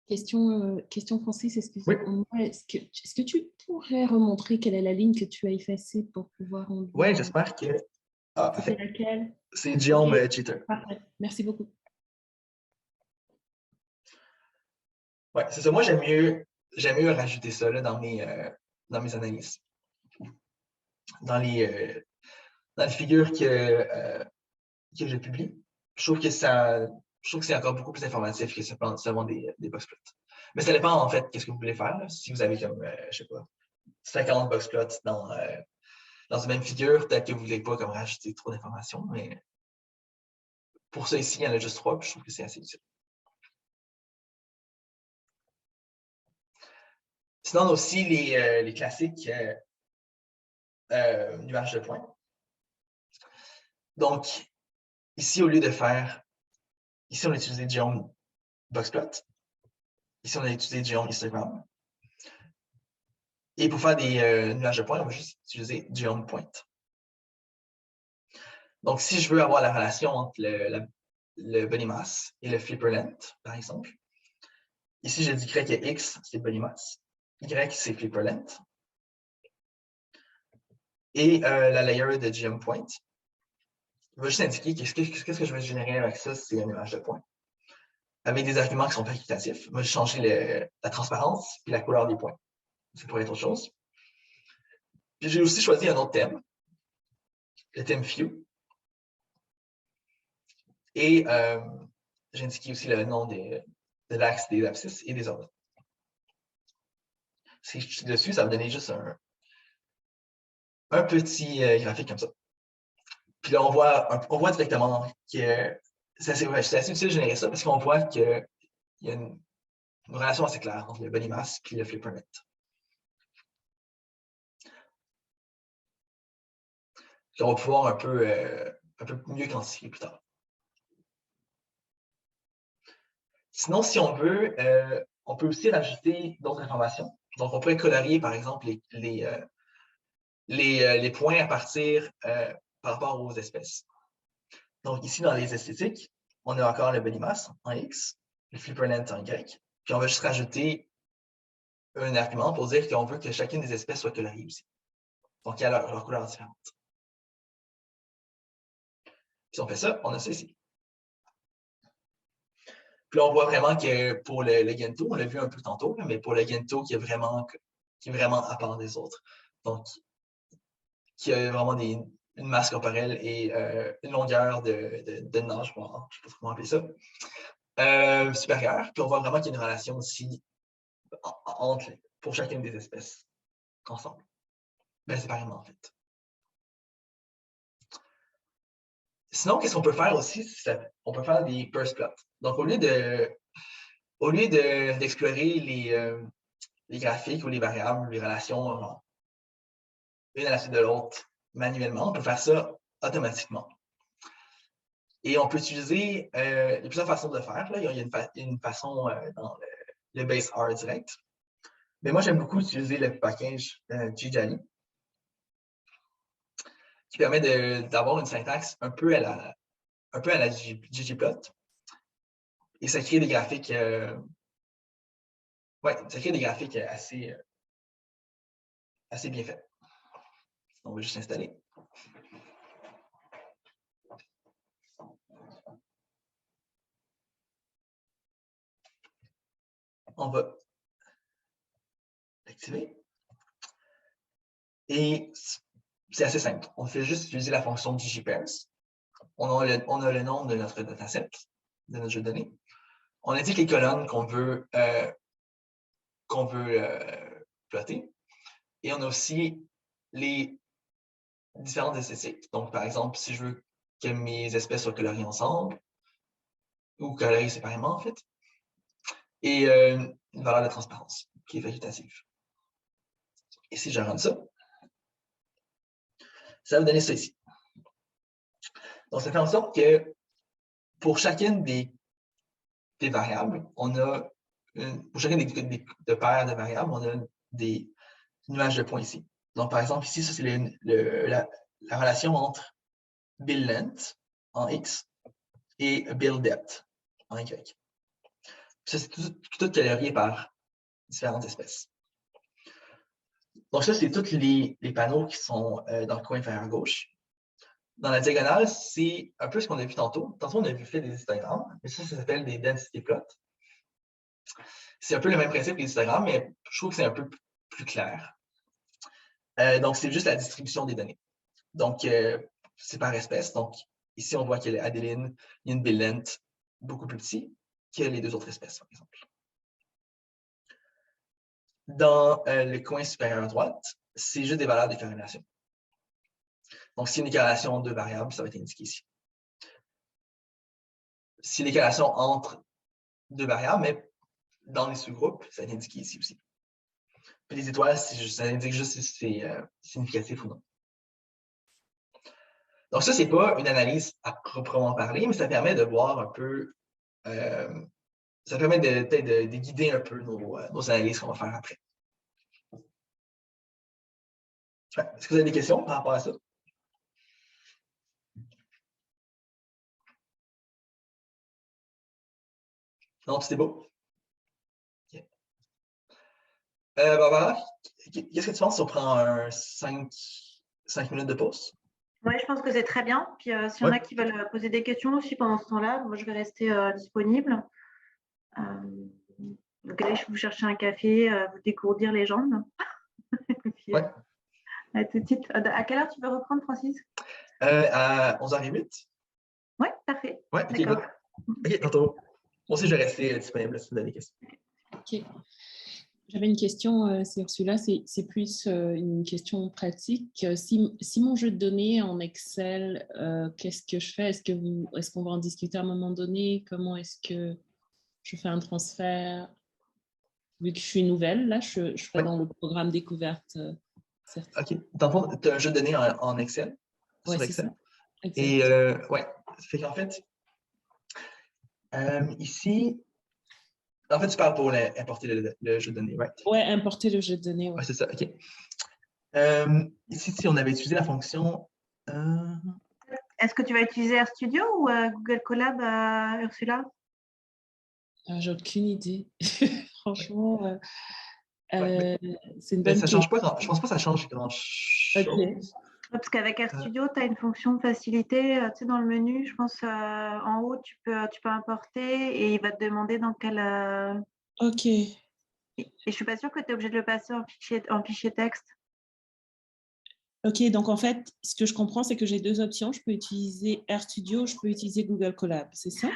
Question Francis, excusez-moi. Oui. Est-ce que tu pourrais remontrer quelle est la ligne que tu as effacée pour pouvoir en voir? Oui, j'espère que... C'est laquelle? C'est geom jitter. Parfait, merci beaucoup. Oui, c'est ça. Moi, j'aime mieux rajouter ça là, dans mes analyses. Dans les figures que je publie. Je trouve que c'est encore beaucoup plus informatif que seulement des boxplots. Mais ça dépend, en fait, qu'est-ce que vous voulez faire. Là. Si vous avez comme, je sais pas, 50 boxplots dans une même figure, peut-être que vous ne voulez pas comme rajouter trop d'informations, mais pour ça ici, il y en a juste 3, puis je trouve que c'est assez utile. Sinon, on a aussi les classiques nuages de points. Donc, ici, au lieu de faire... Ici, on a utilisé geom boxplot. Ici, on a utilisé geom histogram. Et pour faire des nuages de points, on va juste utiliser geom point. Donc, si je veux avoir la relation entre le body mass et le flipper length, par exemple, ici, je dirais que X, c'est body mass, Y, c'est flipper length, et la layer de geom point va juste indiquer qu'est-ce que je vais générer avec ça, c'est un nuage de points. Avec des arguments qui sont facultatifs, moi, je vais changer la transparence et la couleur des points. Ça pourrait être autre chose. Puis j'ai aussi choisi un autre thème, le thème Few. Et j'ai indiqué aussi le nom de l'axe, des abscisses et des ordres. Si je clique dessus, ça va me donner juste un petit graphique comme ça. Puis là, on voit directement que c'est assez utile de générer ça parce qu'on voit qu'il y a une relation assez claire entre le body mass et le flipper net. Puis on va pouvoir un peu mieux quantifier plus tard. Sinon, si on veut, on peut aussi rajouter d'autres informations. Donc, on pourrait colorier, par exemple, les points à partir par rapport aux espèces. Donc, ici, dans les esthétiques, on a encore le body mass en X, le flipper length en Y, puis on va juste rajouter un argument pour dire qu'on veut que chacune des espèces soit coloriée aussi. Donc, il y a leur couleur différente. Si on fait ça, on a ça ici. Puis là, on voit vraiment que pour le Gento, on l'a vu un peu tantôt, mais pour le Gento qui est vraiment à part des autres. Donc, qui a vraiment une masse corporelle et une longueur de nage, je ne sais pas comment appeler ça, supérieure. Puis on voit vraiment qu'il y a une relation aussi pour chacune des espèces ensemble. Mais séparément, en fait. Sinon, qu'est-ce qu'on peut faire aussi? On peut faire des burst plots. Donc, au lieu d'explorer les graphiques ou les variables, les relations une à la suite de l'autre manuellement, on peut faire ça automatiquement. Et on peut utiliser, il y a plusieurs façons de le faire. Là. Il y a une façon dans le base R direct. Mais moi, j'aime beaucoup utiliser le package GJali, qui permet d'avoir une syntaxe un peu à la ggplot. Et ça crée des graphiques, assez bien faits. On va juste installer. On va l'activer. Et c'est assez simple. On fait juste utiliser la fonction ggpairs. On a le nom de notre dataset, de notre jeu de données. On indique les colonnes qu'on veut plotter. Et on a aussi les différentes esthétiques. Donc, par exemple, si je veux que mes espèces soient coloriées ensemble, ou coloriées séparément, en fait, et une valeur de transparence qui est facultative. Et si je run ça, ça va me donner ça ici. Donc, ça fait en sorte que pour chacune des variables, on a pour chacune des paires de variables, on a des nuages de points ici. Donc, par exemple, ici, ça, c'est la relation entre bill length en X et bill depth en Y. Ça, c'est tout colorié par différentes espèces. Donc, ça, c'est tous les panneaux qui sont dans le coin inférieur gauche. Dans la diagonale, c'est un peu ce qu'on a vu tantôt. Tantôt, on a vu fait des histogrammes, mais ça s'appelle des density plots. C'est un peu le même principe que les histogrammes, mais je trouve que c'est un peu plus clair. Donc, c'est juste la distribution des données. Donc, c'est par espèce. Donc, ici, on voit que l'adéline, il y a une bill length beaucoup plus petit que les deux autres espèces, par exemple. Dans le coin supérieur à droite, c'est juste des valeurs de corrélation. Donc, si y a une corrélation de variables, ça va être indiqué ici. Si les corrélations entre deux variables, mais dans les sous-groupes, ça va être indiqué ici aussi. Puis les étoiles, ça indique juste si c'est significatif ou non. Donc ça, c'est pas une analyse à proprement parler, mais ça permet de voir un peu, ça permet peut-être de guider un peu nos analyses qu'on va faire après. Ouais. Est-ce que vous avez des questions par rapport à ça? Non, c'est beau. Okay. Barbara, qu'est-ce que tu penses si on prend un 5 minutes de pause? Oui, je pense que c'est très bien. Puis s'il y en a qui veulent poser des questions aussi pendant ce temps-là, moi je vais rester disponible. Donc allez, je vais vous chercher un café, vous dégourdir les jambes. Puis, ouais. À tout de suite. À quelle heure tu veux reprendre, Francis? À 11h08. Oui, parfait. Ouais, ok, d'accord. Ok, tantôt. Moi aussi, je vais rester disponible si vous avez des questions. Ok. J'avais une question, c'est Ursula, c'est plus une question pratique. Si mon jeu de données en Excel, qu'est-ce que je fais? Est-ce qu'on va en discuter à un moment donné? Comment est-ce que je fais un transfert? Vu que je suis nouvelle, là, je serai dans le programme découverte. OK. Dans le fond, tu as un jeu de données en Excel, ouais, sur Excel. Ça. Exact. Et ouais, fait qu'en fait, ici, en fait, tu parles pour importer le jeu de données, right? Ouais, importer le jeu de données. Ouais, c'est ça, OK. Ici, si on avait utilisé la fonction... Est-ce que tu vas utiliser RStudio ou Google Colab, Ursula? J'ai aucune idée. Franchement, ouais, c'est une bonne ça question. change pas, je pense pas que ça change grand-chose. Okay. Parce qu'avec RStudio, tu as une fonction facilité. Tu sais, dans le menu, je pense, en haut, tu peux importer et il va te demander dans quel... OK. Et je ne suis pas sûre que tu es obligé de le passer en fichier texte. OK, donc en fait, ce que je comprends, c'est que j'ai deux options. Je peux utiliser RStudio, je peux utiliser Google Colab, c'est ça?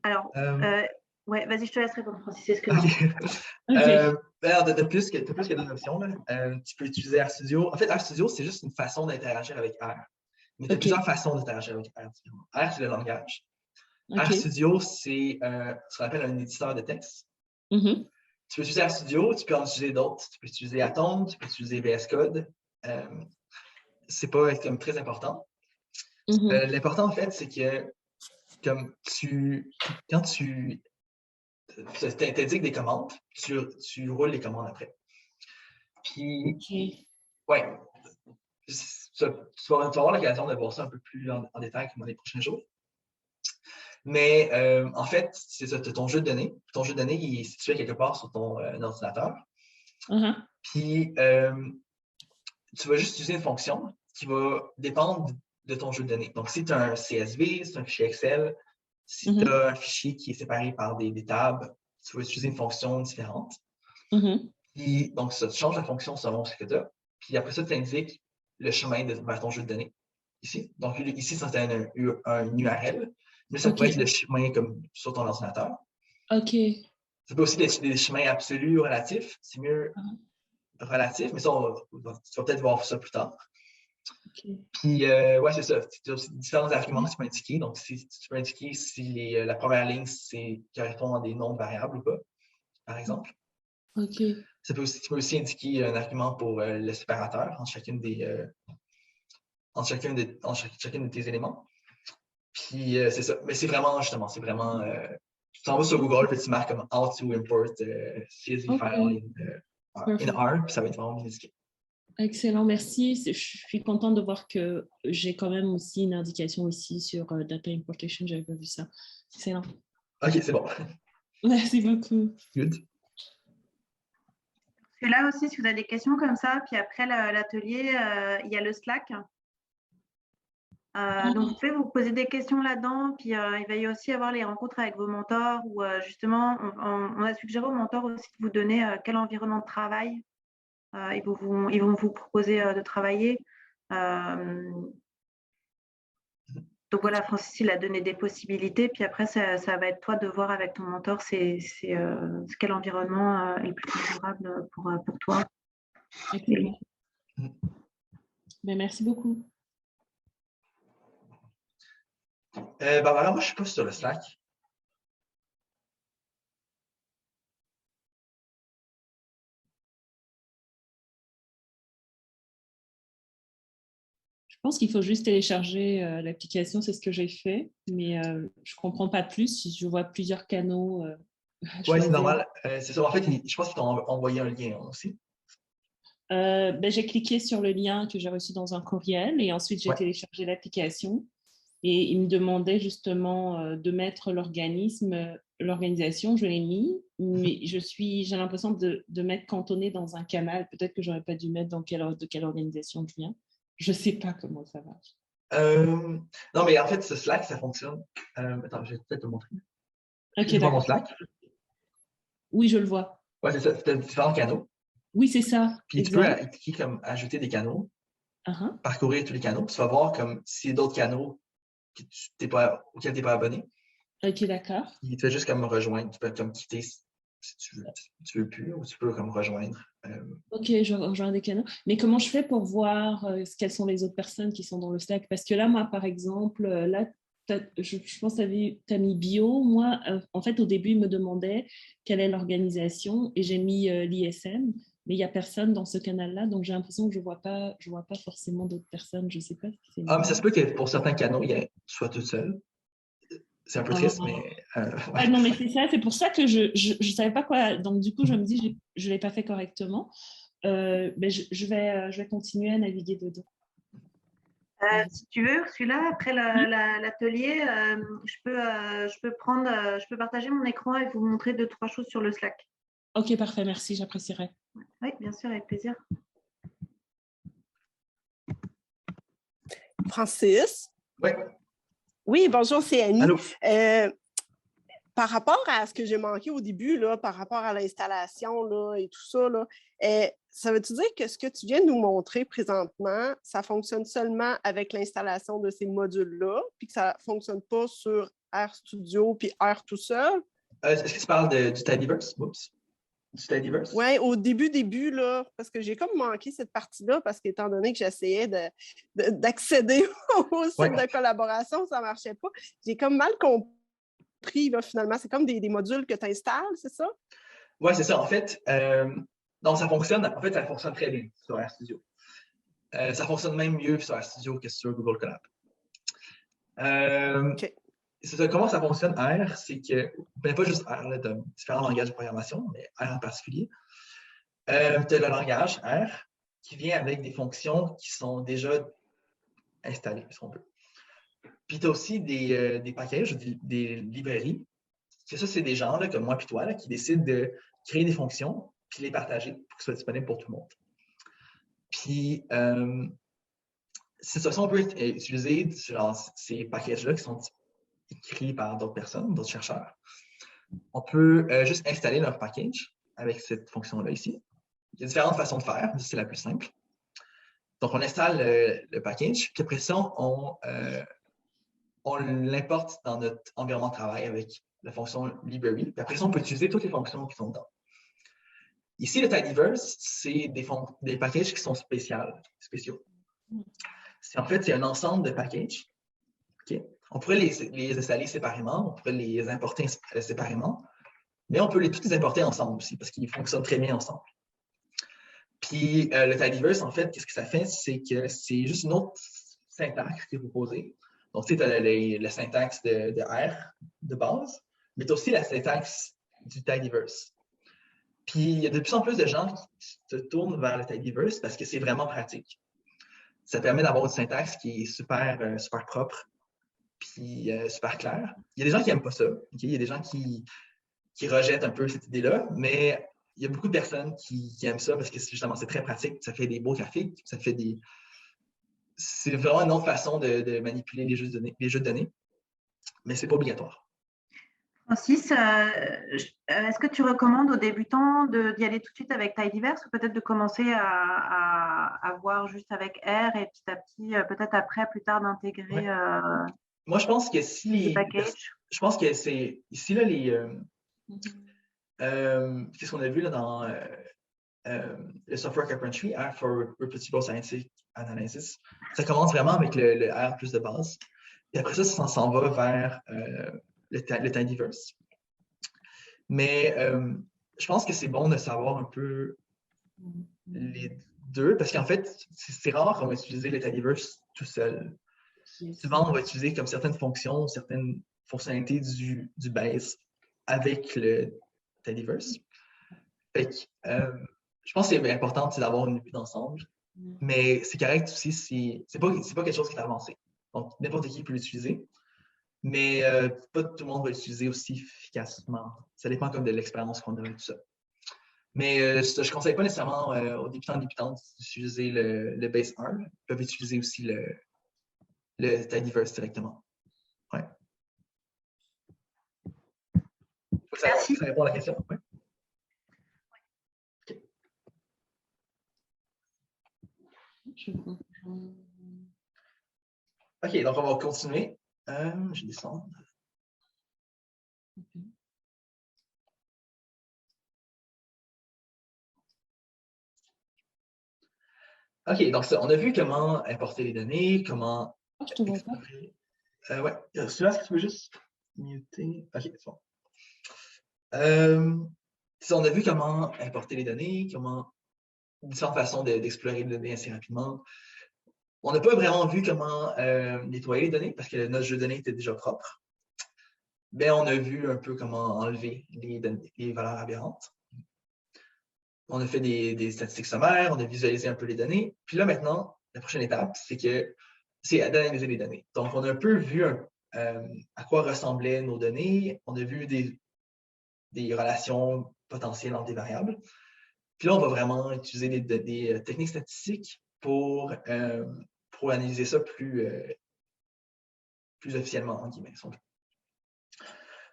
Alors, ouais, vas-y, je te laisse répondre, Francis, excuse-moi. Okay. De plus que deux options. Là. Tu peux utiliser RStudio. En fait, RStudio, c'est juste une façon d'interagir avec R. Mais tu as plusieurs façons d'interagir avec R. R, c'est le langage. RStudio, c'est ce qu'on appelle un éditeur de texte. Mm-hmm. Tu peux utiliser RStudio, tu peux en utiliser d'autres. Tu peux utiliser Atom, tu peux utiliser VS Code. C'est pas comme très important. Mm-hmm. L'important, en fait, c'est que comme quand tu t'indiques des commandes, tu roules les commandes après. Puis, ouais, tu vas avoir l'occasion de voir ça un peu plus en détail dans les prochains jours. Mais en fait, c'est ça, tu as ton jeu de données. Ton jeu de données, il est situé quelque part sur ton ordinateur. Uh-huh. Puis, tu vas juste utiliser une fonction qui va dépendre de ton jeu de données. Donc, si tu as un CSV, si tu as un fichier Excel, si tu as un fichier qui est séparé par des tables, tu vas utiliser une fonction différente. Puis, donc, ça, tu changes la fonction selon ce que tu as. Puis après ça, tu indiques le chemin vers ton jeu de données. Ici. Donc, ici, ça, c'est un URL. Mais ça pourrait être le chemin comme sur ton ordinateur. OK. Ça peut aussi être des chemins absolus ou relatifs. C'est mieux relatif, mais ça, tu vas peut-être voir ça plus tard. Okay. Puis, ouais, c'est ça. Tu as aussi différents arguments que tu peux indiquer. Donc, tu peux indiquer si la première ligne correspond à des noms de variables ou pas, par exemple. OK. Tu peux aussi indiquer un argument pour le séparateur entre chacun de tes éléments. Puis, c'est ça. Mais c'est vraiment, justement, tu t'en vas sur Google, puis tu marques comme how to import CSV file in R, puis ça va être vraiment bien indiqué. Excellent, merci. Je suis contente de voir que j'ai quand même aussi une indication ici sur Data Importation. Je n'avais pas vu ça. Excellent. OK, c'est bon. Merci beaucoup. Good. C'est là aussi, si vous avez des questions comme ça, puis après l'atelier, il y a le Slack. Donc, vous pouvez vous poser des questions là-dedans, puis il va y aussi avoir les rencontres avec vos mentors, où justement, on a suggéré aux mentors aussi de vous donner quel environnement de travail ils vont vous proposer de travailler. Donc voilà, Francis, il a donné des possibilités, puis après, ça va être toi de voir avec ton mentor c'est quel environnement est le plus favorable pour toi. Okay. Ben, merci beaucoup. Barbara, moi, je ne suis pas sur le Slack. Je pense qu'il faut juste télécharger l'application, c'est ce que j'ai fait, mais je ne comprends pas plus. Si je vois plusieurs canaux. Oui, c'est normal. C'est ça. En fait, je pense qu'ils t'ont envoyé un lien aussi. J'ai cliqué sur le lien que j'ai reçu dans un courriel et ensuite j'ai téléchargé l'application et il me demandait justement de mettre l'organisation, je l'ai mis, mais j'ai l'impression de m'être cantonnée dans un canal. Peut-être que j'aurais pas dû mettre de quelle organisation je viens. Je sais pas comment ça marche. Non, mais en fait, ce Slack, ça fonctionne. Attends, je vais peut-être te montrer. Ok, Tu vois mon d'accord. Slack? Oui, je le vois. Ouais, c'est ça. Tu as différents canaux. Oui, c'est ça. Puis tu peux cliquer comme ajouter des canaux, parcourir tous les canaux, puis tu vas voir comme s'il y a d'autres canaux auxquels tu n'es pas abonné. Ok, d'accord. Il te fait juste comme rejoindre. Tu peux comme quitter si tu veux plus, ou tu peux comme rejoindre. Ok, je rejoins des canaux. Mais comment je fais pour voir quelles sont les autres personnes qui sont dans le Slack? Parce que là, moi, par exemple, là, je pense que tu as mis bio. Moi, en fait, au début, il me demandait quelle est l'organisation et j'ai mis l'ISM, mais il n'y a personne dans ce canal-là, donc j'ai l'impression que je ne vois pas forcément d'autres personnes. Je ne sais pas si c'est mais ça se peut que pour certains canaux, tu sois tout seul. C'est un peu triste, mais... Ouais, non, mais c'est ça. C'est pour ça que je ne savais pas quoi. Donc, du coup, je me dis, je ne l'ai pas fait correctement. Mais je vais continuer à naviguer dedans. Si tu veux, celui-là, après l'atelier, je peux partager mon écran et vous montrer 2-3 choses sur le Slack. Ok, parfait, merci, j'apprécierais. Oui, bien sûr, avec plaisir. Francis? Oui. Oui, bonjour, c'est Annie. Allô? Par rapport à ce que j'ai manqué au début, là, par rapport à l'installation là, et tout ça, là, ça veut-tu dire que ce que tu viens de nous montrer présentement, ça fonctionne seulement avec l'installation de ces modules-là, puis que ça ne fonctionne pas sur RStudio puis R tout seul? Est-ce que tu parles du Tidyverse? Oups. Du Tidyverse? Oui, au début, là, parce que j'ai comme manqué cette partie-là, parce qu'étant donné que j'essayais d'accéder au site de collaboration, ça ne marchait pas. J'ai comme mal compris, là, finalement. C'est comme des modules que tu installes, c'est ça? Oui, c'est ça. En fait, non, ça fonctionne. En fait, ça fonctionne très bien sur RStudio. Ça fonctionne même mieux sur RStudio que sur Google Colab. C'est ça, comment ça fonctionne R, c'est que, pas juste R, tu as différents langages de programmation, mais R en particulier. Tu as le langage R qui vient avec des fonctions qui sont déjà installées, si on veut. Puis tu as aussi des packages, des librairies. Ça, c'est des gens là, comme moi et toi là, qui décident de créer des fonctions puis les partager pour qu'elles soient disponibles pour tout le monde. Puis, c'est ça, on peut utiliser ces packages-là qui sont écrits par d'autres personnes, d'autres chercheurs. On peut juste installer leur package avec cette fonction-là ici. Il y a différentes façons de faire, mais c'est la plus simple. Donc, on installe le package, puis après ça, on l'importe dans notre environnement de travail avec la fonction library. Puis après ça, on peut utiliser toutes les fonctions qui sont dedans. Ici, le Tidyverse, c'est des packages qui sont spéciaux. En fait, c'est un ensemble de packages. Okay? On pourrait les installer séparément, on pourrait les importer séparément, mais on peut tous les importer ensemble aussi parce qu'ils fonctionnent très bien ensemble. Puis le Tidyverse, en fait, qu'est-ce que ça fait? C'est que c'est juste une autre syntaxe qui est proposée. Donc, tu sais, tu as la syntaxe de R de base, mais tu as aussi la syntaxe du Tidyverse. Puis, il y a de plus en plus de gens qui se tournent vers le Tidyverse parce que c'est vraiment pratique. Ça permet d'avoir une syntaxe qui est super propre, puis super claire. Il y a des gens qui n'aiment pas ça. Okay? Il y a des gens qui rejettent un peu cette idée-là, mais il y a beaucoup de personnes qui aiment ça parce que justement, c'est très pratique. Ça fait des beaux graphiques, ça fait des... C'est vraiment une autre façon de manipuler les jeux de données, mais ce n'est pas obligatoire. Francis, est-ce que tu recommandes aux débutants d'y aller tout de suite avec Tidyverse ou peut-être de commencer à voir juste avec R et petit à petit, peut-être après, plus tard, d'intégrer Moi, je pense que si je pense que c'est ici, là, qu'est-ce qu'on a vu là, dans le Software Carpentry, R for Repeatable Scientific Analysis, ça commence vraiment avec le R plus de base. Et après ça, ça s'en va vers le Tidyverse. Mais je pense que c'est bon de savoir un peu les deux, parce qu'en fait, c'est rare qu'on va utiliser le Tidyverse tout seul. Souvent, on va utiliser comme certaines fonctions, certaines fonctionnalités du base avec le Tidyverse. Fait que, je pense que c'est important d'avoir une vue d'ensemble, mais c'est correct aussi, c'est pas quelque chose qui est avancé. Donc, n'importe qui peut l'utiliser, mais pas tout le monde va l'utiliser aussi efficacement. Ça dépend comme de l'expérience qu'on a et tout ça. Mais je ne conseille pas nécessairement aux débutantes d'utiliser le base ARM. Ils peuvent utiliser aussi le Tidyverse directement. Ouais. Merci. Ça répond à la question. Ouais. OK, donc on va continuer. Je descends. OK, donc ça, on a vu comment importer les données, comment... Je te vois pas. Ouais, celui-là, est-ce que tu peux juste muter? OK, c'est bon. On a vu comment importer les données, différentes façons d'explorer les données assez rapidement. On n'a pas vraiment vu comment nettoyer les données parce que notre jeu de données était déjà propre. Mais on a vu un peu comment enlever les valeurs aberrantes. On a fait des statistiques sommaires, on a visualisé un peu les données. Puis là, maintenant, la prochaine étape, c'est d'analyser les données. Donc, on a un peu vu à quoi ressemblaient nos données. On a vu des relations potentielles entre des variables. Puis là, on va vraiment utiliser des techniques statistiques pour analyser ça plus officiellement, en guillemets. Donc,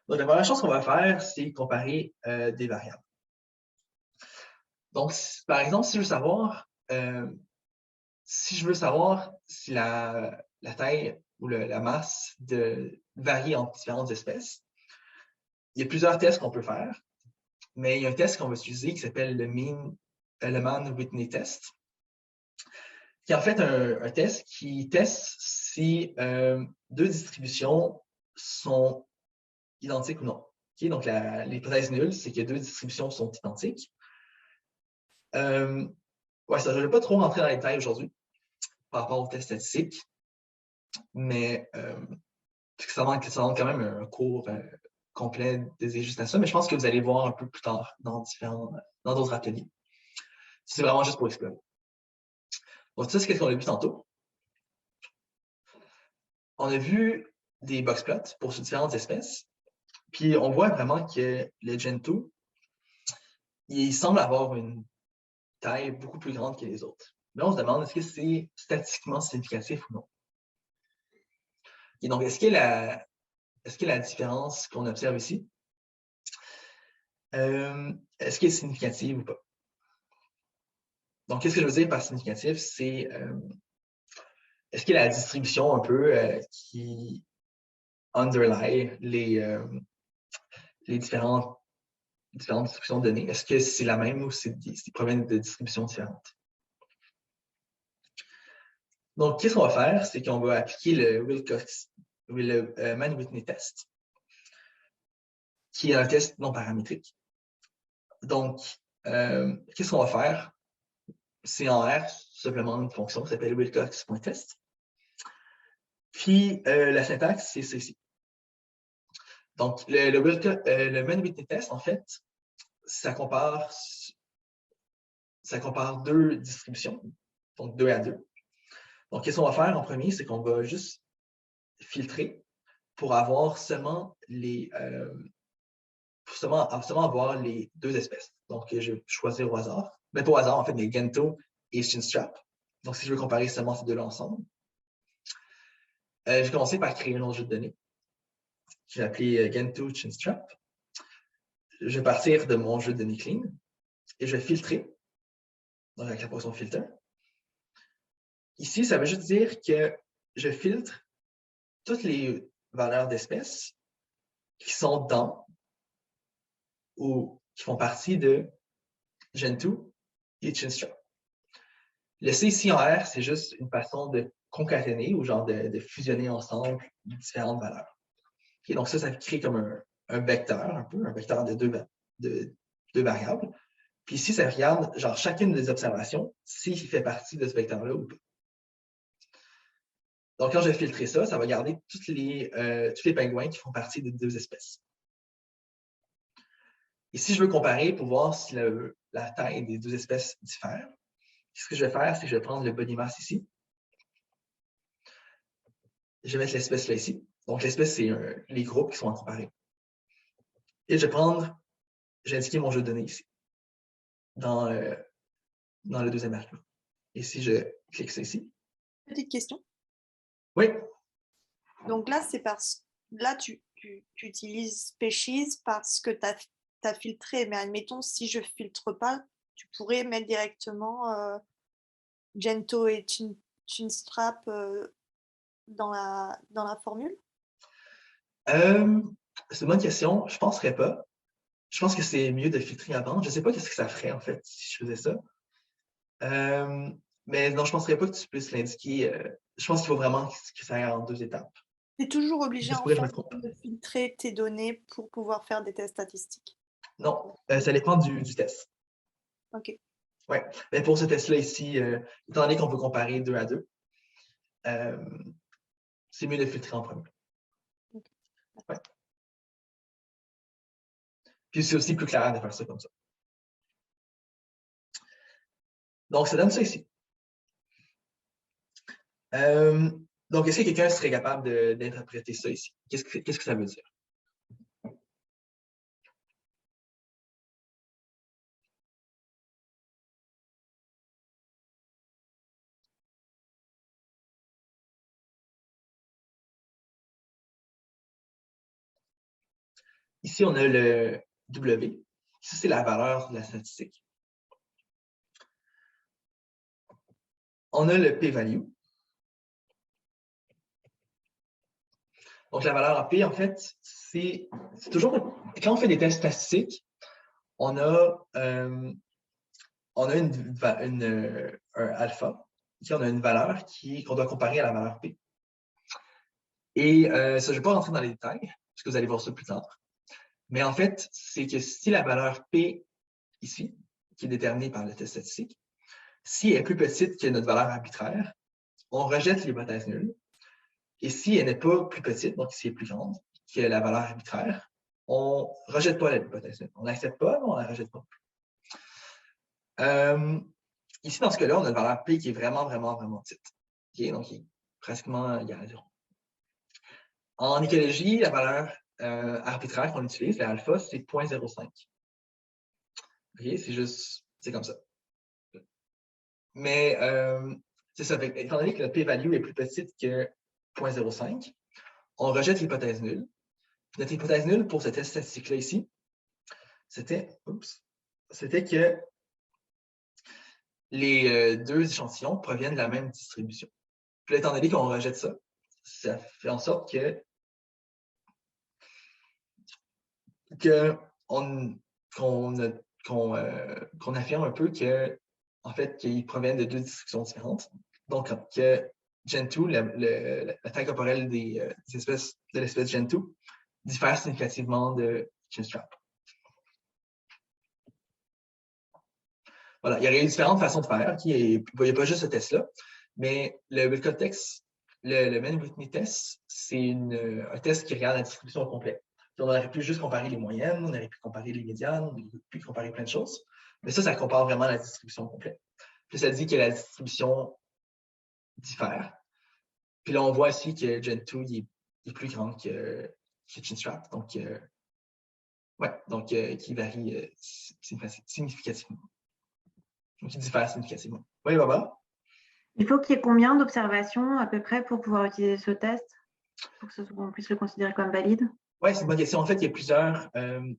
la première chose qu'on va faire, c'est comparer des variables. Donc, par exemple, si je veux savoir si la taille ou la masse varie entre différentes espèces, il y a plusieurs tests qu'on peut faire, mais il y a un test qu'on va utiliser qui s'appelle le Mann-Whitney test, qui est en fait un test qui teste si deux distributions sont identiques ou non. Okay? Donc, l'hypothèse nulle, c'est que deux distributions sont identiques. Ouais, ça, je ne vais pas trop rentrer dans les détails aujourd'hui par rapport au test statistique, mais ça demande quand même un cours complet dédié juste à ça, mais je pense que vous allez voir un peu plus tard dans d'autres ateliers. C'est vraiment juste pour explorer. Donc, ça, c'est ce qu'on a vu tantôt. On a vu des box plots pour ces différentes espèces, puis on voit vraiment que le Gentoo, il semble avoir une taille beaucoup plus grande que les autres. Mais on se demande, est-ce que c'est statistiquement significatif ou non? Et donc, est-ce que la différence qu'on observe ici, est-ce qu'elle est significative ou pas? Donc, qu'est-ce que je veux dire par significatif? C'est est-ce que la distribution un peu qui underlie les différentes distributions de données, est-ce que c'est la même ou c'est des problèmes de distribution différentes? Donc, qu'est-ce qu'on va faire? C'est qu'on va appliquer le Mann-Whitney test, qui est un test non paramétrique. Donc, qu'est-ce qu'on va faire? C'est en R, simplement une fonction qui s'appelle wilcox.test. Puis, la syntaxe, c'est ceci. Donc, le Mann-Whitney test, en fait, ça compare deux distributions, donc 2 à 2. Donc, qu'est-ce qu'on va faire en premier? C'est qu'on va juste filtrer pour avoir seulement avoir les deux espèces. Donc, je vais choisir au hasard. Mais pas au hasard, en fait, mais Gentoo et Chinstrap. Donc, si je veux comparer seulement ces deux-là ensemble, je vais commencer par créer un autre jeu de données. Je vais appeler Gentoo Chinstrap. Je vais partir de mon jeu de données clean et je vais filtrer. Donc, avec la fonction filter. Ici, ça veut juste dire que je filtre toutes les valeurs d'espèces qui sont dans ou qui font partie de Gentoo et Chinstrap. Le C ici en R, c'est juste une façon de concaténer ou genre de fusionner ensemble différentes valeurs. Okay, donc ça crée comme un vecteur, un vecteur de deux variables. Puis ici, ça regarde genre chacune des observations s'il fait partie de ce vecteur-là ou pas. Donc, quand je vais filtrer ça, ça va garder tous les pingouins qui font partie des deux espèces. Et si je veux comparer pour voir si la taille des deux espèces diffère, ce que je vais faire, c'est que je vais prendre le body mass ici. Je vais mettre l'espèce là ici. Donc, l'espèce, c'est les groupes qui sont à comparer. Et je vais indiquer mon jeu de données ici, dans le deuxième argument. Et si je clique ça ici. Petite question. Oui. Donc là, là, tu utilises Species parce que tu as filtré. Mais admettons, si je ne filtre pas, tu pourrais mettre directement Gentoo et Chinstrap dans la formule? C'est une bonne question. Je ne penserais pas. Je pense que c'est mieux de filtrer avant. Je ne sais pas ce que ça ferait, en fait, si je faisais ça. Mais non, je ne penserais pas que tu puisses l'indiquer. Je pense qu'il faut vraiment que ça aille en 2 étapes. Tu es toujours obligé en je fait me trompe. de filtrer tes données pour pouvoir faire des tests statistiques. Non, ça dépend du test. OK. Oui, mais pour ce test-là ici, étant donné qu'on veut comparer 2 à 2, c'est mieux de filtrer en premier. Okay. Ouais. Puis c'est aussi plus clair de faire ça comme ça. Donc, ça donne ça ici. Donc, est-ce que quelqu'un serait capable d'interpréter ça ici? Qu'est-ce que ça veut dire? Ici, on a le W. Ça, c'est la valeur de la statistique. On a le p-value. Donc, la valeur en P, en fait, c'est toujours... Quand on fait des tests statistiques, on a un alpha, qui on a une valeur qu'on doit comparer à la valeur P. Et ça, je ne vais pas rentrer dans les détails, parce que vous allez voir ça plus tard. Mais en fait, c'est que si la valeur P, ici, qui est déterminée par le test statistique, si elle est plus petite que notre valeur arbitraire, on rejette l'hypothèse nulle. Et si elle n'est pas plus petite, donc si elle est plus grande que la valeur arbitraire, on ne rejette pas l'hypothèse nulle. On n'accepte pas, mais on ne la rejette pas. Ici, dans ce cas-là, on a une valeur P qui est vraiment, vraiment, vraiment petite. Okay? Donc, qui est pratiquement égale à 0. En écologie, la valeur arbitraire qu'on utilise, l'alpha, c'est 0.05. Okay? C'est comme ça. Mais c'est ça. Étant donné que le p-value est plus petite que 0.05, on rejette l'hypothèse nulle. Notre hypothèse nulle pour ce test statistique-là ici, c'était que les deux échantillons proviennent de la même distribution. Puis là, étant donné qu'on rejette ça, ça fait en sorte qu'on affirme un peu que, en fait, qu'ils proviennent de deux distributions différentes. Donc, que Gentoo, la taille corporelle de l'espèce Gentoo, diffère significativement de Chinstrap. Voilà, il y aurait eu différentes façons de faire. Il n'y a pas juste ce test-là, mais le Wilcott test, le Mann-Whitney test, c'est un test qui regarde la distribution au complet. Puis on aurait pu juste comparer les moyennes, on aurait pu comparer les médianes, on aurait pu comparer plein de choses. Mais ça compare vraiment la distribution complète. Puis ça dit que la distribution diffère. Puis là, on voit ici que Gentoo est plus grand que Chinstrap. Donc, qui varie significativement. Donc, il diffère significativement. Oui, Baba? Il faut qu'il y ait combien d'observations à peu près pour pouvoir utiliser ce test, pour qu'on puisse le considérer comme valide? Oui, c'est une bonne question. En fait, il y a plusieurs... je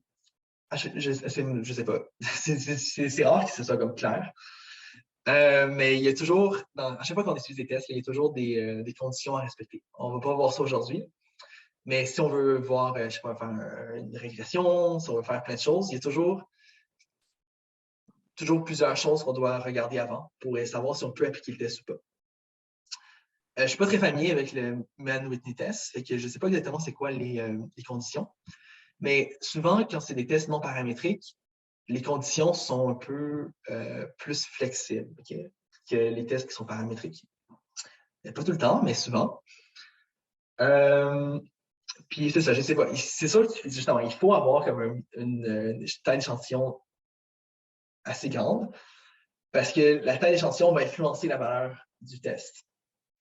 ne sais pas. C'est rare que ce soit comme clair. Mais il y a toujours, à chaque fois qu'on utilise des tests, il y a toujours des conditions à respecter. On ne va pas voir ça aujourd'hui. Mais si on veut voir, je sais pas, faire une régression, si on veut faire plein de choses, il y a toujours plusieurs choses qu'on doit regarder avant pour savoir si on peut appliquer le test ou pas. Je ne suis pas très familier avec le Mann-Whitney test, fait que je ne sais pas exactement c'est quoi les conditions. Mais souvent, quand c'est des tests non paramétriques, les conditions sont un peu plus flexibles que les tests qui sont paramétriques. Pas tout le temps, mais souvent. Puis c'est ça, je sais pas. C'est sûr que justement, il faut avoir comme une taille d'échantillon assez grande parce que la taille d'échantillon va influencer la valeur du test.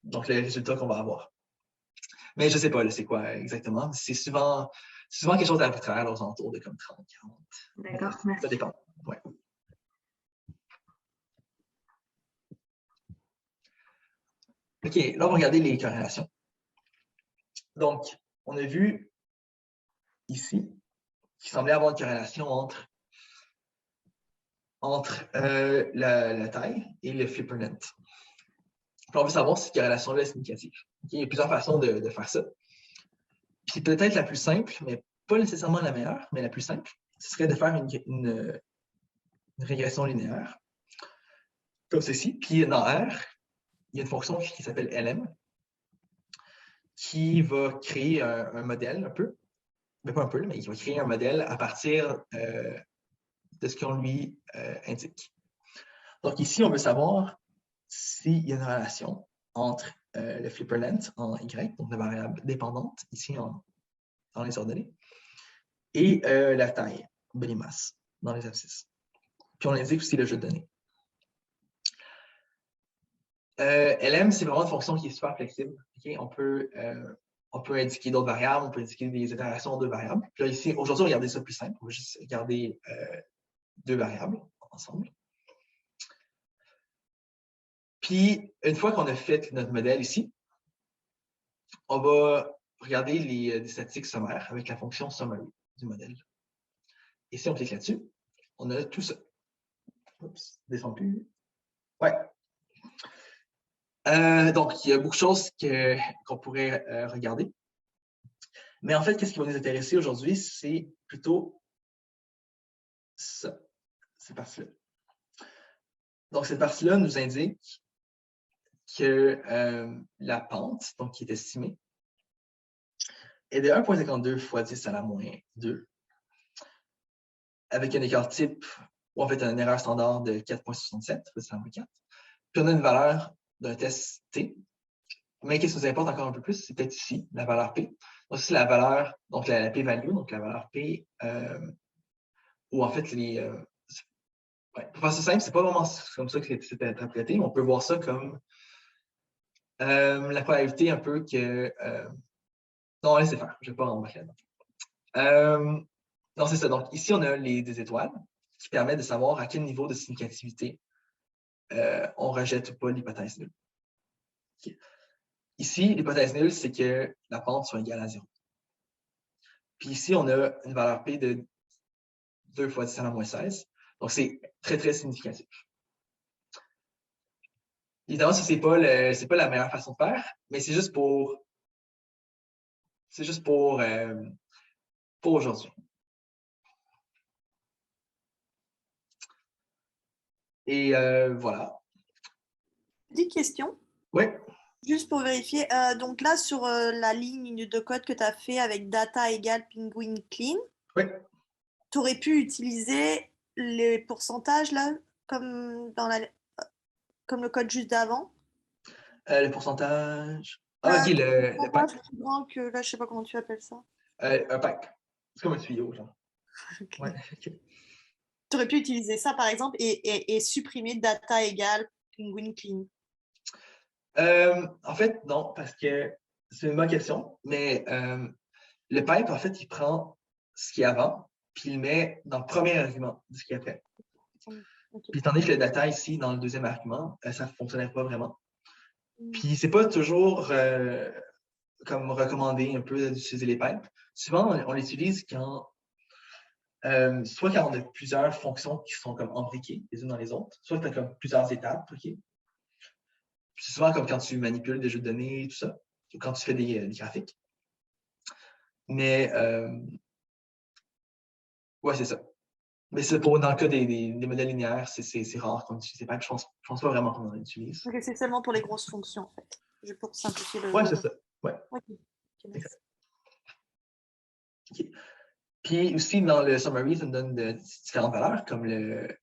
Donc, le résultat qu'on va avoir. Mais je sais pas, c'est quoi exactement. C'est souvent quelque chose d'arbitraire aux alentours de comme 30, 40. D'accord, Ça merci. dépend. Ouais. OK, là, on va regarder les corrélations. Donc, on a vu ici qu'il semblait avoir une corrélation entre la taille et le flipper length. Puis on veut savoir si cette corrélation-là est significative. Okay? Il y a plusieurs façons de faire ça. Puis peut-être la plus simple, mais pas nécessairement la meilleure, mais la plus simple, ce serait de faire une régression linéaire, comme ceci. Puis dans R, il y a une fonction qui s'appelle LM, qui va créer un modèle un peu, mais pas un peu, mais il va créer un modèle à partir de ce qu'on lui indique. Donc ici, on veut savoir s'il y a une relation entre le flipper length en Y, donc la variable dépendante, ici dans les ordonnées, et la taille, body mass, dans les abscisses. Puis on indique aussi le jeu de données. LM, c'est vraiment une fonction qui est super flexible. Okay? On peut indiquer d'autres variables, on peut indiquer des itérations de variables. Puis là, ici, aujourd'hui, regardez ça plus simple. On va juste garder deux variables ensemble. Puis, une fois qu'on a fait notre modèle ici, on va regarder les statistiques sommaires avec la fonction summary du modèle. Et si on clique là-dessus, on a tout ça. Oups, descend plus. Ouais. Donc, il y a beaucoup de choses qu'on pourrait regarder. Mais en fait, qu'est-ce qui va nous intéresser aujourd'hui, c'est plutôt ça, cette partie-là. Donc, cette partie-là nous indique que la pente, donc qui est estimée, est de 1,52 fois 10 à la moins 2, avec un écart type, ou en fait une erreur standard de 4,67 fois 10 à la moins 4. Puis on a une valeur d'un test T. Mais qu'est-ce qui nous importe encore un peu plus, c'est peut-être ici, la valeur P. Donc, c'est la valeur, donc la P-value, donc la valeur P, où en fait, ouais, pour faire ça simple, c'est pas vraiment comme ça que c'est interprété, mais on peut voir ça comme la probabilité un peu que... non, laissez faire, je ne vais pas embarquer là-dedans. Non, c'est ça. Donc, ici, on a des étoiles qui permettent de savoir à quel niveau de significativité on rejette ou pas l'hypothèse nulle. Okay. Ici, l'hypothèse nulle, c'est que la pente soit égale à 0. Puis ici, on a une valeur P de 2 fois 10 à la moins 16. Donc, c'est très, très significatif. Évidemment, ce n'est pas la meilleure façon de faire, mais c'est juste pour aujourd'hui. Et voilà. Petite question. Oui. Juste pour vérifier, donc là, sur la ligne de code que tu as fait avec data égale penguin clean, oui. Tu aurais pu utiliser les pourcentages là, comme le code juste d'avant. Le pourcentage. Ah, ok, le pipe. Plus grand que là, je sais pas comment tu appelles ça. Un pipe. C'est comme un tuyau, genre. Okay. Ouais, okay. Tu aurais pu utiliser ça, par exemple, et supprimer data égale penguin clean. En fait, non, parce que c'est une bonne question, mais le pipe, en fait, il prend ce qui est avant, puis il le met dans le premier argument de ce qui est après. Okay. Puis étant donné que le data ici, dans le deuxième argument, ça ne fonctionnait pas vraiment. Puis c'est pas toujours comme recommandé un peu d'utiliser les pipes. Souvent, on l'utilise soit quand on a plusieurs fonctions qui sont comme embriquées les unes dans les autres, soit tu as comme plusieurs étapes, OK? C'est souvent comme quand tu manipules des jeux de données, tout ça, ou quand tu fais des graphiques. Mais, ouais, c'est ça. Mais c'est dans le cas des modèles linéaires, c'est rare qu'on utilise. Je pense pas vraiment qu'on en utilise. Okay, c'est seulement pour les grosses fonctions, en fait. Pour simplifier le... Ouais, c'est ça. Ouais. Okay. Okay, OK. Puis aussi, dans le summary, ça nous donne de différentes valeurs, comme le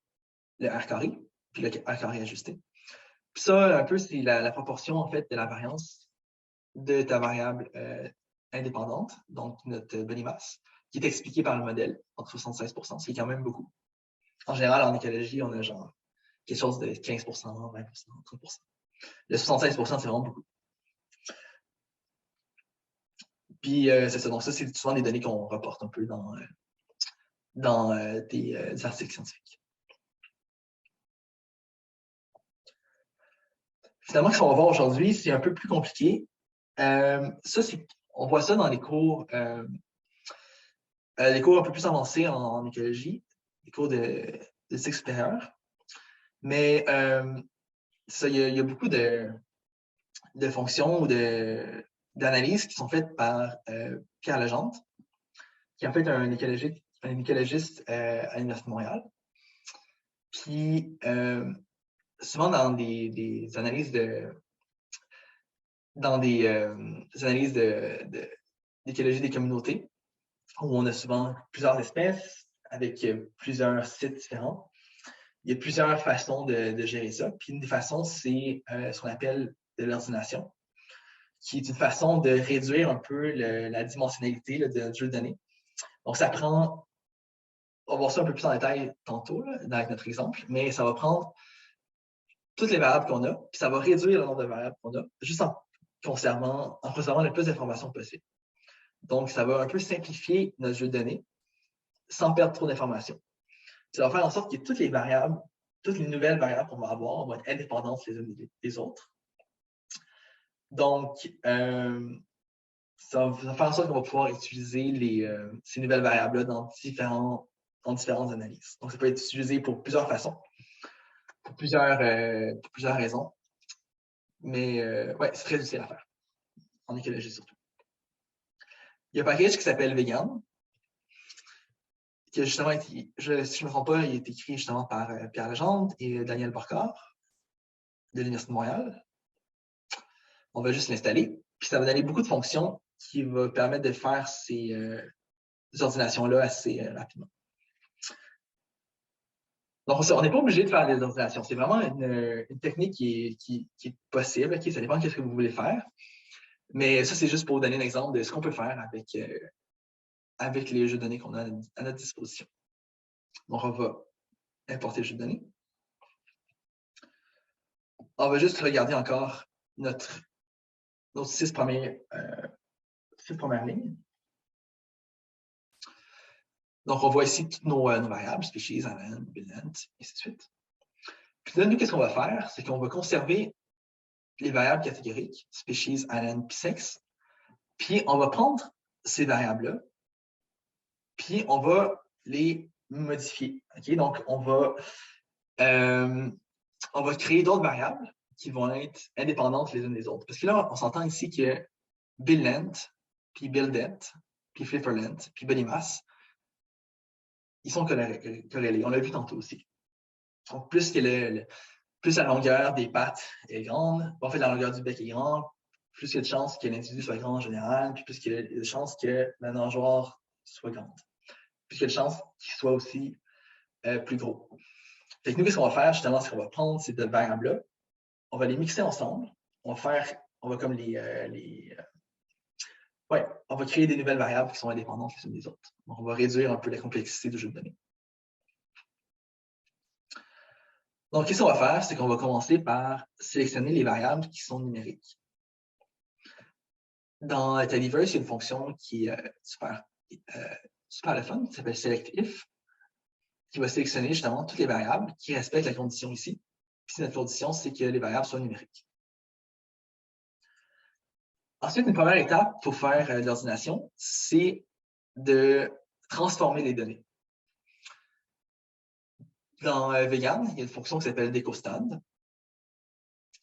R carré, puis le R carré ajusté. Puis ça, un peu, c'est la proportion, en fait, de la variance de ta variable indépendante, donc notre body mass, qui est expliquée par le modèle, entre 76 %, ce qui est quand même beaucoup. En général, en écologie, on a genre quelque chose de 15 %, 20 %, 30 %. Le 76 %, c'est vraiment beaucoup. Puis, c'est ça. Donc, ça, c'est souvent des données qu'on reporte un peu dans des articles scientifiques. Finalement, ce qu'on va voir aujourd'hui, c'est un peu plus compliqué. Ça, on voit ça dans les cours un peu plus avancés en écologie, les cours de cycle supérieur. Mais ça, il y a beaucoup de fonctions ou d'analyses qui sont faites par Pierre Legendre, qui est en fait un écologiste à l'Université de Montréal. Puis, souvent dans des analyses d'écologie des communautés, où on a souvent plusieurs espèces avec plusieurs sites différents. Il y a plusieurs façons de gérer ça. Puis une des façons, c'est ce qu'on appelle de l'ordination, qui est une façon de réduire un peu la dimensionnalité de notre jeu de données. Donc, ça prend, on va voir ça un peu plus en détail tantôt, là, avec notre exemple, mais ça va prendre toutes les variables qu'on a, puis ça va réduire le nombre de variables qu'on a, juste en conservant le plus d'informations possible. Donc, ça va un peu simplifier notre jeu de données sans perdre trop d'informations. Ça va faire en sorte que toutes les nouvelles variables qu'on va avoir vont être indépendantes les unes des autres. Donc, ça va faire en sorte qu'on va pouvoir utiliser ces nouvelles variables-là dans différentes analyses. Donc, ça peut être utilisé pour plusieurs façons, pour plusieurs raisons. Mais ouais, c'est très utile à faire, en écologie surtout. Il y a un package qui s'appelle Vegan, qui a justement été, si je ne me trompe pas, il est écrit justement par Pierre Legendre et Daniel Borcard de l'Université de Montréal. On va juste l'installer, puis ça va donner beaucoup de fonctions qui vont permettre de faire ces ordinations-là assez rapidement. Donc, on n'est pas obligé de faire des ordinations. C'est vraiment une technique qui est possible. Okay? Ça dépend de ce que vous voulez faire. Mais ça, c'est juste pour vous donner un exemple de ce qu'on peut faire avec les jeux de données qu'on a à notre disposition. Donc, on va importer le jeu de données. On va juste regarder encore nos 6 premières lignes. Donc, on voit ici toutes nos variables, species, ALAN, BILLENT, et ainsi de suite. Puis là, nous, qu'est-ce qu'on va faire? C'est qu'on va conserver les variables catégoriques, species, ALAN, puis sexe. Puis, on va prendre ces variables-là, puis on va les modifier. Okay? Donc, on va créer d'autres variables qui vont être indépendantes les unes des autres. Parce que là, on s'entend ici que BILLENT, puis BILLDEPT, puis FLIFFERLENT, puis BODYMASS, ils sont corrélés. On l'a vu tantôt aussi. Donc, plus la longueur des pattes est grande, en fait, la longueur du bec est grande, plus il y a de chances que l'individu soit grand en général, puis plus il y a de chances que la nageoire soit grande. Plus il y a de chances qu'il soit aussi plus gros. Fait que nous, qu'est-ce qu'on va faire, justement, c'est qu'on va prendre ces deux variables-là, on va les mixer ensemble, on va créer des nouvelles variables qui sont indépendantes les unes des autres. Donc, on va réduire un peu la complexité du jeu de données. Donc, qu'est-ce qu'on va faire? C'est qu'on va commencer par sélectionner les variables qui sont numériques. Dans Tidyverse, il y a une fonction qui est super le fun, qui s'appelle SelectIf, qui va sélectionner justement toutes les variables qui respectent la condition ici. Puis notre condition, c'est que les variables soient numériques. Ensuite, une première étape pour faire de l'ordination, c'est de transformer les données. Dans Vegan, il y a une fonction qui s'appelle DecoStad,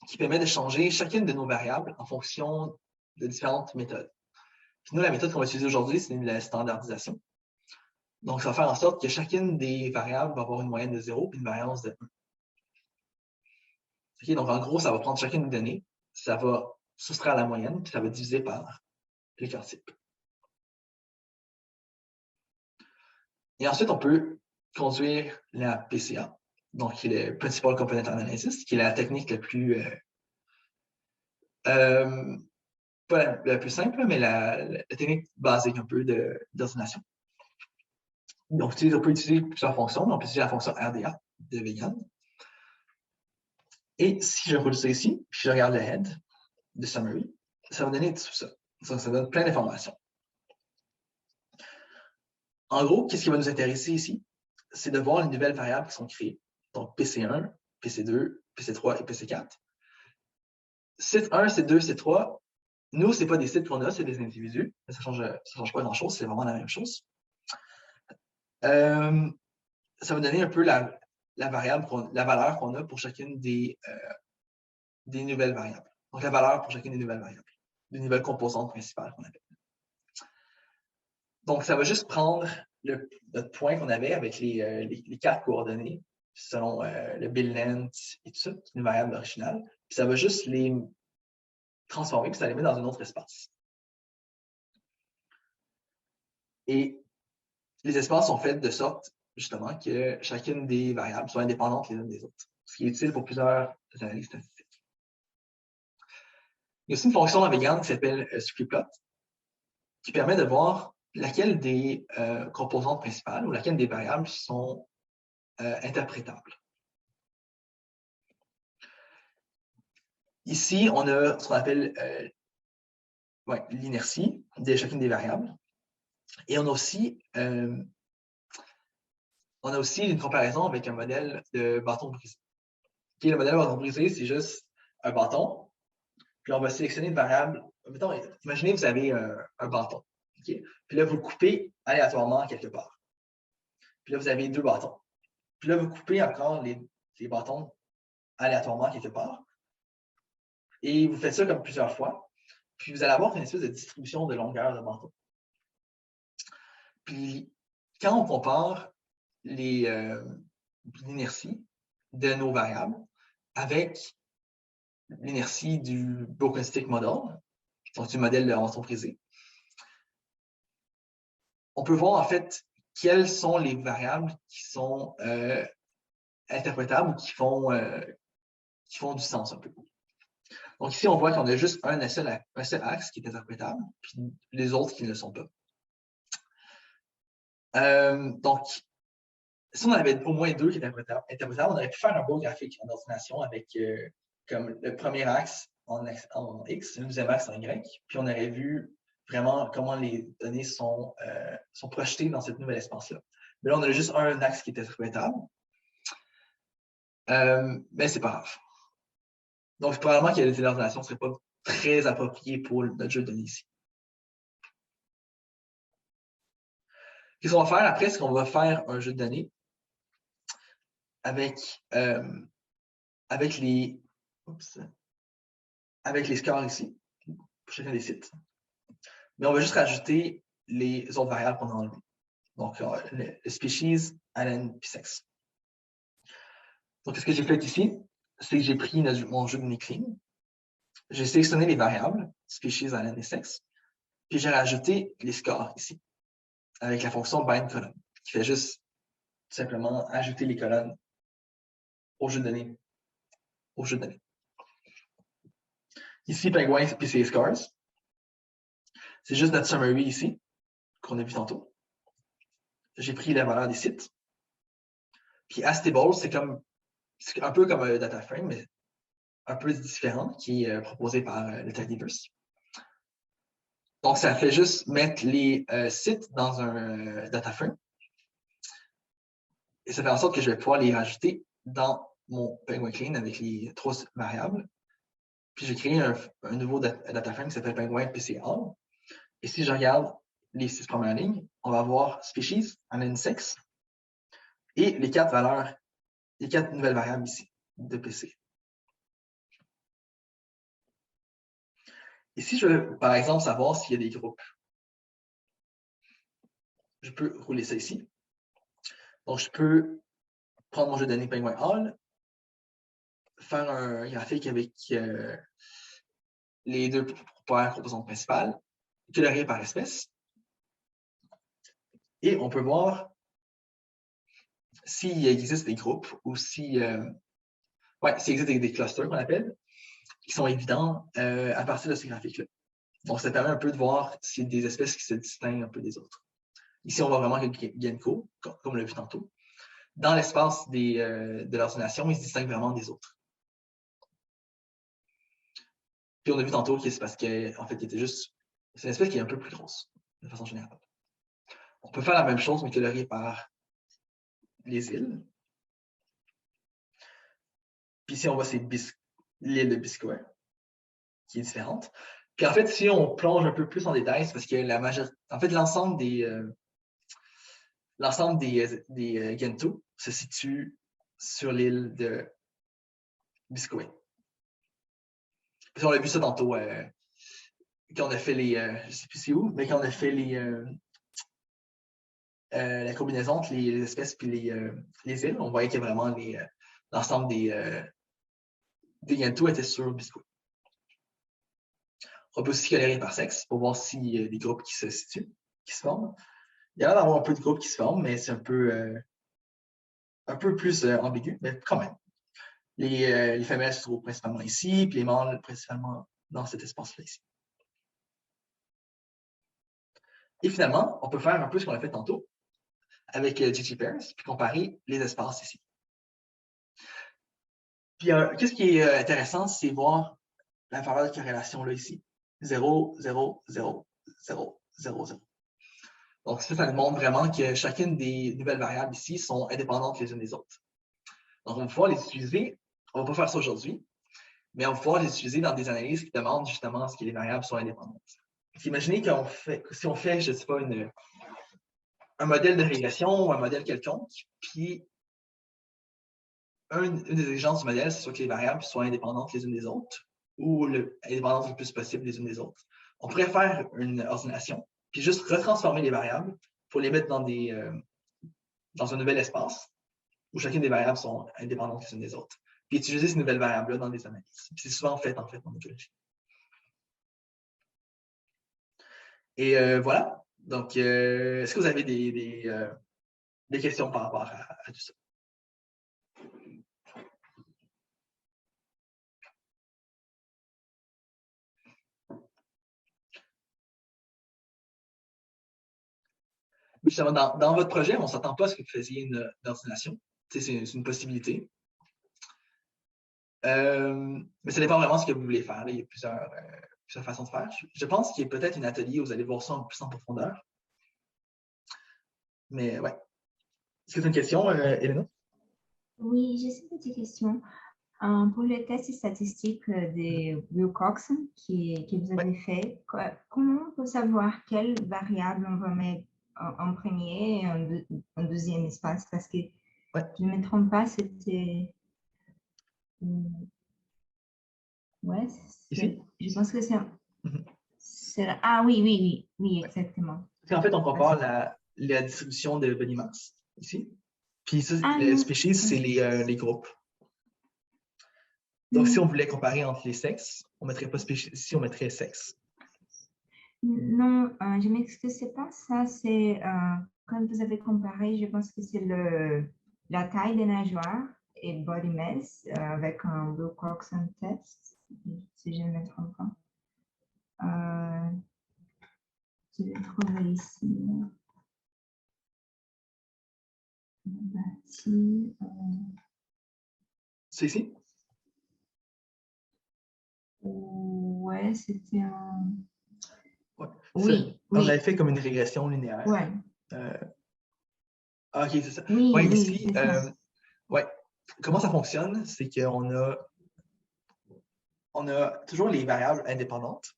qui permet de changer chacune de nos variables en fonction de différentes méthodes. Puis nous, la méthode qu'on va utiliser aujourd'hui, c'est la standardisation. Donc, ça va faire en sorte que chacune des variables va avoir une moyenne de 0 et une variance de 1. Okay, donc, en gros, ça va prendre chacune des données, ça va soustraire la moyenne, puis ça va diviser par l'écart type. Et ensuite, on peut conduire la PCA, donc qui est le Principal Component Analysis, qui est la technique la plus pas la plus simple, mais la technique basique un peu d'ordination. On peut utiliser plusieurs fonctions, mais on peut utiliser la fonction RDA de Vegan. Et si je roule ça ici, puis je regarde le head de summary, ça va donner tout ça. Ça donne plein d'informations. En gros, qu'est-ce qui va nous intéresser ici? C'est de voir les nouvelles variables qui sont créées. Donc, PC1, PC2, PC3 et PC4. Site 1, site 2, site 3, nous, ce n'est pas des sites qu'on a, c'est des individus. Ça ne change pas grand-chose, c'est vraiment la même chose. Ça va donner un peu la valeur qu'on a pour chacune des nouvelles variables. Donc, la valeur pour chacune des nouvelles variables, des nouvelles composantes principales qu'on appelle. Donc, ça va juste prendre notre point qu'on avait avec les 4 coordonnées selon le bill length et tout ça, qui est une variable originale. Puis ça va juste les transformer, puis ça les met dans un autre espace. Et les espaces sont faits de sorte, justement, que chacune des variables soit indépendante les unes des autres, ce qui est utile pour plusieurs analyses statistiques. Il y a aussi une fonction dans Vegan qui s'appelle scriptplot, qui permet de voir laquelle des composantes principales ou laquelle des variables sont interprétables. Ici, on a ce qu'on appelle l'inertie de chacune des variables. Et on a aussi une comparaison avec un modèle de bâton brisé. Okay, le modèle de bâton brisé, c'est juste un bâton. Puis on va sélectionner une variable. Mettons, imaginez que vous avez un bâton. Okay? Puis là, vous le coupez aléatoirement quelque part. Puis là, vous avez 2 bâtons. Puis là, vous coupez encore les bâtons aléatoirement quelque part. Et vous faites ça comme plusieurs fois. Puis vous allez avoir une espèce de distribution de longueur de bâton. Puis quand on compare l'inertie de nos variables avec l'inertie du Broken Stick Model, donc du modèle de bâton brisé, on peut voir en fait quelles sont les variables qui sont interprétables ou qui font du sens un peu. Donc ici, on voit qu'on a juste un seul axe qui est interprétable, puis les autres qui ne le sont pas. Donc, si on avait au moins 2 qui étaient interprétables, on aurait pu faire un beau graphique en ordination avec comme le premier axe en X, le deuxième axe en Y, puis on aurait vu vraiment comment les données sont projetées dans cette nouvelle espace-là. Mais là, on a juste un axe qui est interprétable. Mais c'est pas grave. Donc, probablement que l'ordination ne serait pas très appropriée pour notre jeu de données ici. Qu'est-ce qu'on va faire après? C'est qu'on va faire un jeu de données avec les scores ici, pour chacun des sites. Mais on va juste rajouter les autres variables qu'on a enlevées. Donc, le species, allen, puis sexe. Donc, ce que j'ai fait ici, c'est que j'ai pris mon jeu de données clean. J'ai sélectionné les variables, species, allen et sexe, puis j'ai rajouté les scores ici, avec la fonction bind column, qui fait juste simplement ajouter les colonnes au jeu de données. Ici, Penguin, puis c'est scores. C'est juste notre summary ici, qu'on a vu tantôt. J'ai pris la valeur des sites. Puis Astable, c'est un peu comme un data frame, mais un peu différent, qui est proposé par le Tidyverse. Donc, ça fait juste mettre les sites dans un data frame. Et ça fait en sorte que je vais pouvoir les rajouter dans mon Penguin Clean avec les 3 variables. Puis j'ai créé un nouveau data frame qui s'appelle Penguin PC All. Et si je regarde les 6 premières lignes, on va avoir species, allen, sexe et les 4 valeurs, les 4 nouvelles variables ici de PC. Et si je veux, par exemple, savoir s'il y a des groupes, je peux rouler ça ici. Donc, je peux prendre mon jeu de données Penguin All, faire un graphique avec les 2 paires composantes principales, colorier par espèce. Et on peut voir s'il existe des groupes ou s'il existe des clusters qu'on appelle, qui sont évidents à partir de ces graphiques-là. Donc, ça permet un peu de voir s'il y a des espèces qui se distinguent un peu des autres. Ici, on voit vraiment que le Ginkgo, comme on l'a vu tantôt, dans l'espace de l'ordination, il se distingue vraiment des autres. Puis on a vu tantôt que c'est parce qu'en fait, c'est une espèce qui est un peu plus grosse, de façon générale. On peut faire la même chose, mais colorier par les îles. Puis ici, on voit l'île de Biscoe, qui est différente. Puis en fait, si on plonge un peu plus en détail, c'est parce que en fait, l'ensemble des Gentoo se situe sur l'île de Biscoe. Puis on a vu ça tantôt quand on a fait je ne sais plus c'est où, mais quand on a fait la combinaison entre les espèces et les îles, on voyait que vraiment l'ensemble des Gentoo étaient sur Biscoe. On peut aussi colorer par sexe pour voir s'il y a des groupes qui se forment. Il y a l'air d'avoir un peu de groupes qui se forment, mais c'est un peu plus ambigu, mais quand même. Les femelles se trouvent principalement ici, puis les mâles principalement dans cet espace-là ici. Et finalement, on peut faire un peu ce qu'on a fait tantôt avec ggpairs, puis comparer les espaces ici. Puis, qu'est-ce qui est intéressant, c'est voir la valeur de corrélation là ici. 0, 0, 0, 0, 0, 0. Donc, ça nous montre vraiment que chacune des nouvelles variables ici sont indépendantes les unes des autres. Donc, on va pouvoir les utiliser. On ne va pas faire ça aujourd'hui, mais on va pouvoir les utiliser dans des analyses qui demandent justement à ce que les variables soient indépendantes. Imaginez si on fait, je ne sais pas, un modèle de régression ou un modèle quelconque, puis une des exigences du modèle, c'est soit que les variables soient indépendantes les unes des autres, ou indépendantes le plus possible les unes des autres. On pourrait faire une ordination, puis juste retransformer les variables pour les mettre dans un nouvel espace où chacune des variables sont indépendantes les unes des autres. Puis utiliser ces nouvelles variables-là dans des analyses. Puis c'est souvent fait, en écologie. Et voilà. Donc, est-ce que vous avez des questions par rapport à tout ça? Justement, dans votre projet, on ne s'attend pas à ce que vous faisiez une ordination. C'est une possibilité. Mais ça dépend vraiment de ce que vous voulez faire. Là, il y a plusieurs façons de faire. Je pense qu'il y a peut-être un atelier où vous allez voir ça un peu plus en profondeur. Mais ouais. Est-ce que tu as une question, Elena? Oui, j'ai une petite question. Pour le test statistique des Wilcox que vous avez fait, comment on peut savoir quelle variable on va mettre en premier et en deuxième espace? Parce que je ne me trompe pas, c'était... Ouais, je pense que c'est... Ah oui, exactement. En fait, on compare la distribution de body mass ici. Puis ça, les species, c'est les groupes. Donc, si on voulait comparer entre les sexes, on ne mettrait pas species, ici, on mettrait sexe. Non, je m'excuse, c'est pas ça. C'est quand vous avez comparé, je pense que c'est la taille des nageoires et body mass avec un Wilcoxon test, si je ne me trompe pas. Je vais trouver ici. C'est ici? Ouais, c'était un... Ouais. Oui, on l'avait fait comme une régression linéaire. Ouais. Ok, c'est ça. Oui, ouais, oui, ici, ouais. Comment ça fonctionne? C'est qu'on a toujours les variables indépendantes,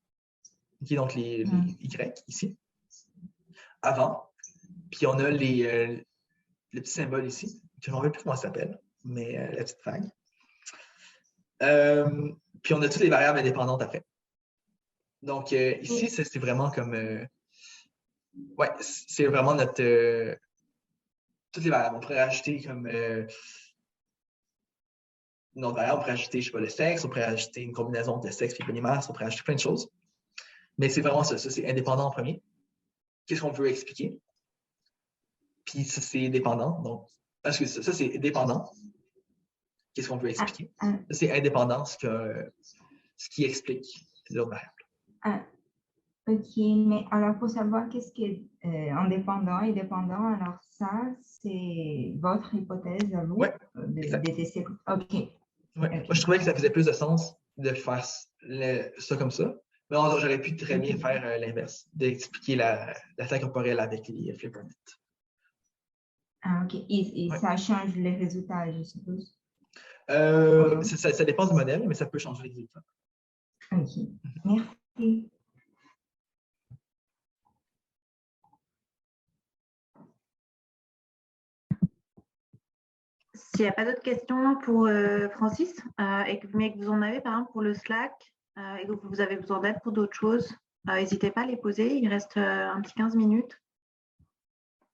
qui donc les Y ici, avant. Puis on a le petit symbole ici, je ne me rappelle plus comment ça s'appelle, mais la petite vague. Puis on a toutes les variables indépendantes après. Donc ici, c'est vraiment comme... ouais, c'est vraiment notre... toutes les variables. On pourrait ajouter comme... une autre variable, on pourrait ajouter, je sais pas, le sexe, on pourrait ajouter une combinaison de sexe et body mass, on pourrait ajouter plein de choses. Mais c'est vraiment ça, c'est indépendant en premier. Qu'est-ce qu'on veut expliquer? Puis ça, c'est dépendant. Donc, parce que ça c'est dépendant. Qu'est-ce qu'on veut expliquer? C'est indépendant, ce qui explique l'autre variable. OK, mais alors pour savoir qu'est-ce qui est indépendant et dépendant, alors ça, c'est votre hypothèse à vous Ouais, de exact. détester. OK. Ouais. Ok. Moi, je trouvais que ça faisait plus de sens de faire ça comme ça. Mais j'aurais pu très bien faire l'inverse, d'expliquer l'attaque corporelle avec les flippernet. Ah, OK. Et Ouais. ça change les résultats, je suppose. Ça dépend du modèle, mais ça peut changer les résultats. OK. Merci. S'il n'y a pas d'autres questions pour Francis, mais que vous en avez par exemple pour le Slack et que vous avez besoin d'aide pour d'autres choses, n'hésitez pas à les poser. Il reste un petit 15 minutes.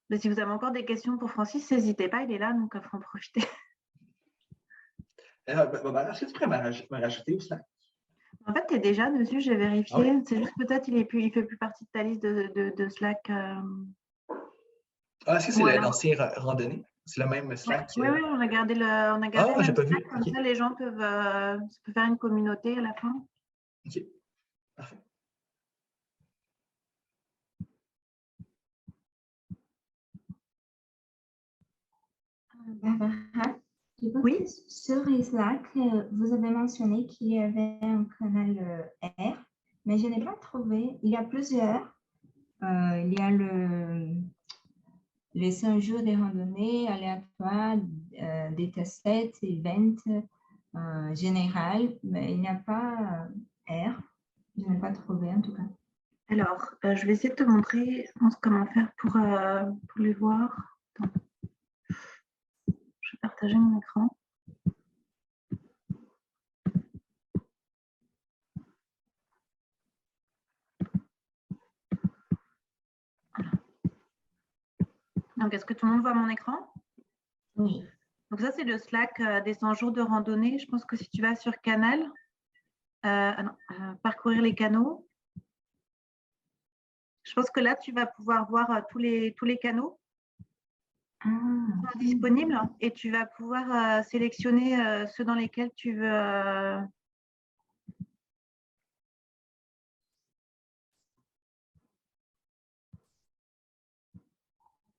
Mais si vous avez encore des questions pour Francis, n'hésitez pas, il est là, donc il faut en profiter. Est-ce que tu pourrais me rajouter au Slack? En fait, tu es déjà dessus, j'ai vérifié. Ah ouais? C'est juste peut-être il ne fait plus partie de ta liste de Slack. Est-ce que c'est Voilà. l'ancien randonnée? C'est le même Slack? Oui, on a gardé le même j'ai pas vu. Slack, comme OK. ça les gens peuvent faire une communauté à la fin. OK. Parfait. Barbara, Oui. sur Slack, vous avez mentionné qu'il y avait un canal R, mais je n'ai pas trouvé. Il y a plusieurs. Il y a les 5 jours des randonnées aléatoires, des test-sets, events général, mais il n'y a pas R. Je n'ai pas trouvé en tout cas. Alors, je vais essayer de te montrer comment faire pour les voir. Attends. Je vais partager mon écran. Voilà. Donc, est-ce que tout le monde voit mon écran? Oui. Donc ça, c'est le Slack des 100 jours de randonnée. Je pense que si tu vas sur Canal, parcourir les canaux, je pense que là, tu vas pouvoir voir tous les canaux qui sont disponibles et tu vas pouvoir sélectionner ceux dans lesquels tu veux.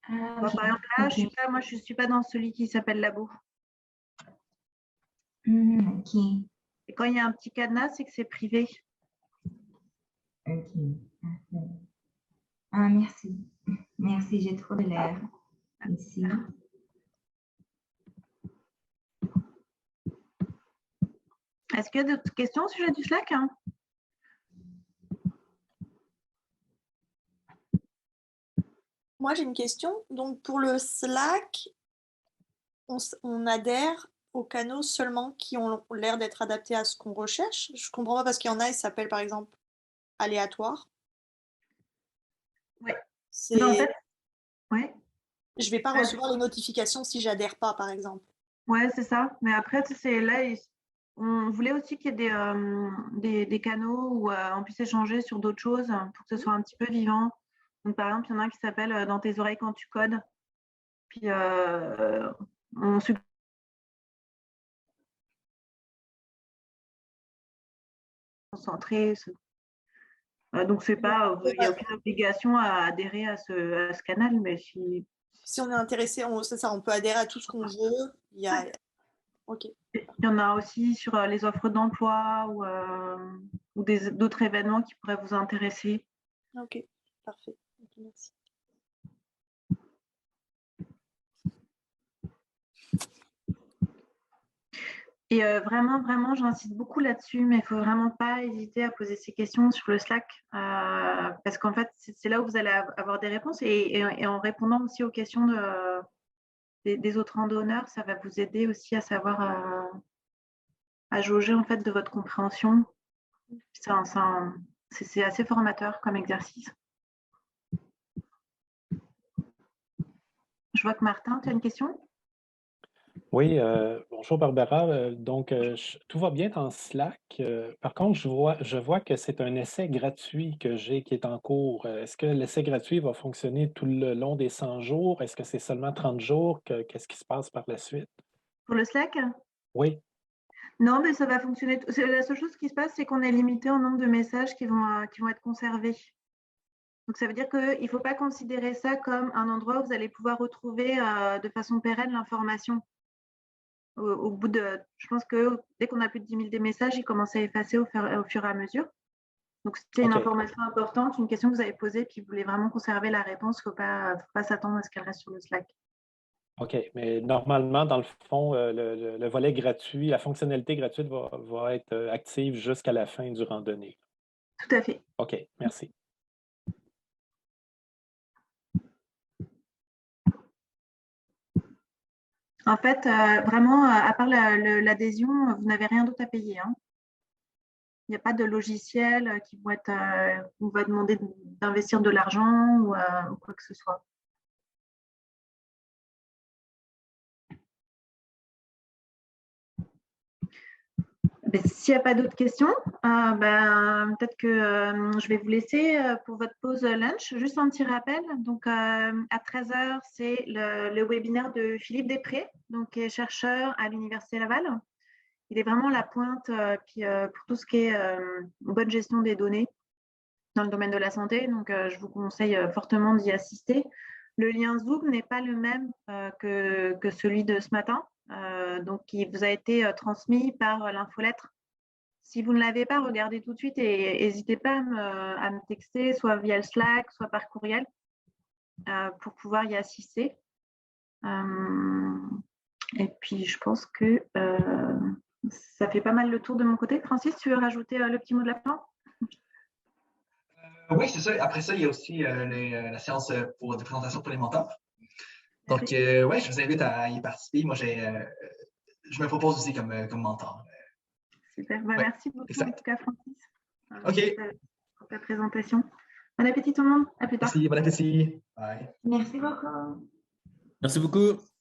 Par exemple, là, moi, je suis pas dans celui qui s'appelle Labo. OK. Et quand il y a un petit cadenas, c'est que c'est privé. OK. Ah, merci. Merci, j'ai trouvé l'air ici. Est-ce qu'il y a d'autres questions au sujet du Slack? Moi, j'ai une question. Donc, pour le Slack, on adhère aux canaux seulement qui ont l'air d'être adaptés à ce qu'on recherche. Je comprends pas parce qu'il y en a, ils s'appellent par exemple aléatoire. Oui. C'est... En fait, ouais. Je vais pas recevoir les notifications si j'adhère pas, par exemple. Ouais, c'est ça. Mais après, c'est là, on voulait aussi qu'il y ait des canaux où on puisse échanger sur d'autres choses pour que ce soit un petit peu vivant. Donc, par exemple, il y en a un qui s'appelle Dans tes oreilles quand tu codes. Puis, on concentré. Donc, c'est pas, il n'y a aucune obligation à adhérer à ce canal, mais si on est intéressé, c'est ça, on peut adhérer à tout ce qu'on veut. Ok. Il y en a aussi sur les offres d'emploi ou d'autres événements qui pourraient vous intéresser. Ok, parfait. Okay, merci. Et vraiment, j'insiste beaucoup là-dessus, mais il ne faut vraiment pas hésiter à poser ces questions sur le Slack, parce qu'en fait, c'est là où vous allez avoir des réponses. Et en répondant aussi aux questions des autres randonneurs, ça va vous aider aussi à savoir à jauger en fait de votre compréhension. C'est assez formateur comme exercice. Je vois que Martin, tu as une question? Oui, bonjour Barbara. Donc, tout va bien dans Slack. Par contre, je vois que c'est un essai gratuit que j'ai qui est en cours. Est-ce que l'essai gratuit va fonctionner tout le long des 100 jours? Est-ce que c'est seulement 30 jours? Qu'est-ce qui se passe par la suite? Pour le Slack? Oui. Non, mais ça va fonctionner. La seule chose qui se passe, c'est qu'on est limité au nombre de messages qui vont être conservés. Donc, ça veut dire qu'il ne faut pas considérer ça comme un endroit où vous allez pouvoir retrouver de façon pérenne l'information. Au bout de, je pense que dès qu'on a plus de 10 000 des messages, ils commencent à effacer au fur et à mesure. Donc, c'est une information importante, une question que vous avez posée, puis vous voulez vraiment conserver la réponse. Il ne faut pas s'attendre à ce qu'elle reste sur le Slack. OK, mais normalement, dans le fond, le volet gratuit, la fonctionnalité gratuite va être active jusqu'à la fin du randonnée. Tout à fait. OK, merci. En fait, vraiment, à part l'adhésion, vous n'avez rien d'autre à payer. Hein. Il n'y a pas de logiciel qui vous va demander d'investir de l'argent ou quoi que ce soit. S'il n'y a pas d'autres questions, peut-être que je vais vous laisser pour votre pause lunch. Juste un petit rappel. Donc, à 13h, c'est le webinaire de Philippe Després, donc, qui est chercheur à l'Université Laval. Il est vraiment la pointe pour tout ce qui est bonne gestion des données dans le domaine de la santé. Donc, je vous conseille fortement d'y assister. Le lien Zoom n'est pas le même que celui de ce matin. Donc, il vous a été transmis par l'infolettre. Si vous ne l'avez pas, regardez tout de suite et n'hésitez pas à me texter, soit via le Slack, soit par courriel, pour pouvoir y assister. Et puis, je pense que ça fait pas mal le tour de mon côté. Francis, tu veux rajouter le petit mot de la fin? Oui, c'est ça. Après ça, il y a aussi la séance de présentation pour les mentors. Donc, ouais, je vous invite à y participer. Moi, je me propose aussi comme mentor. Super. Merci beaucoup, en tout cas, Francis, OK. pour ta présentation. Bon appétit tout le monde. À plus tard. Merci, bon appétit. Bye. Merci beaucoup. Merci beaucoup.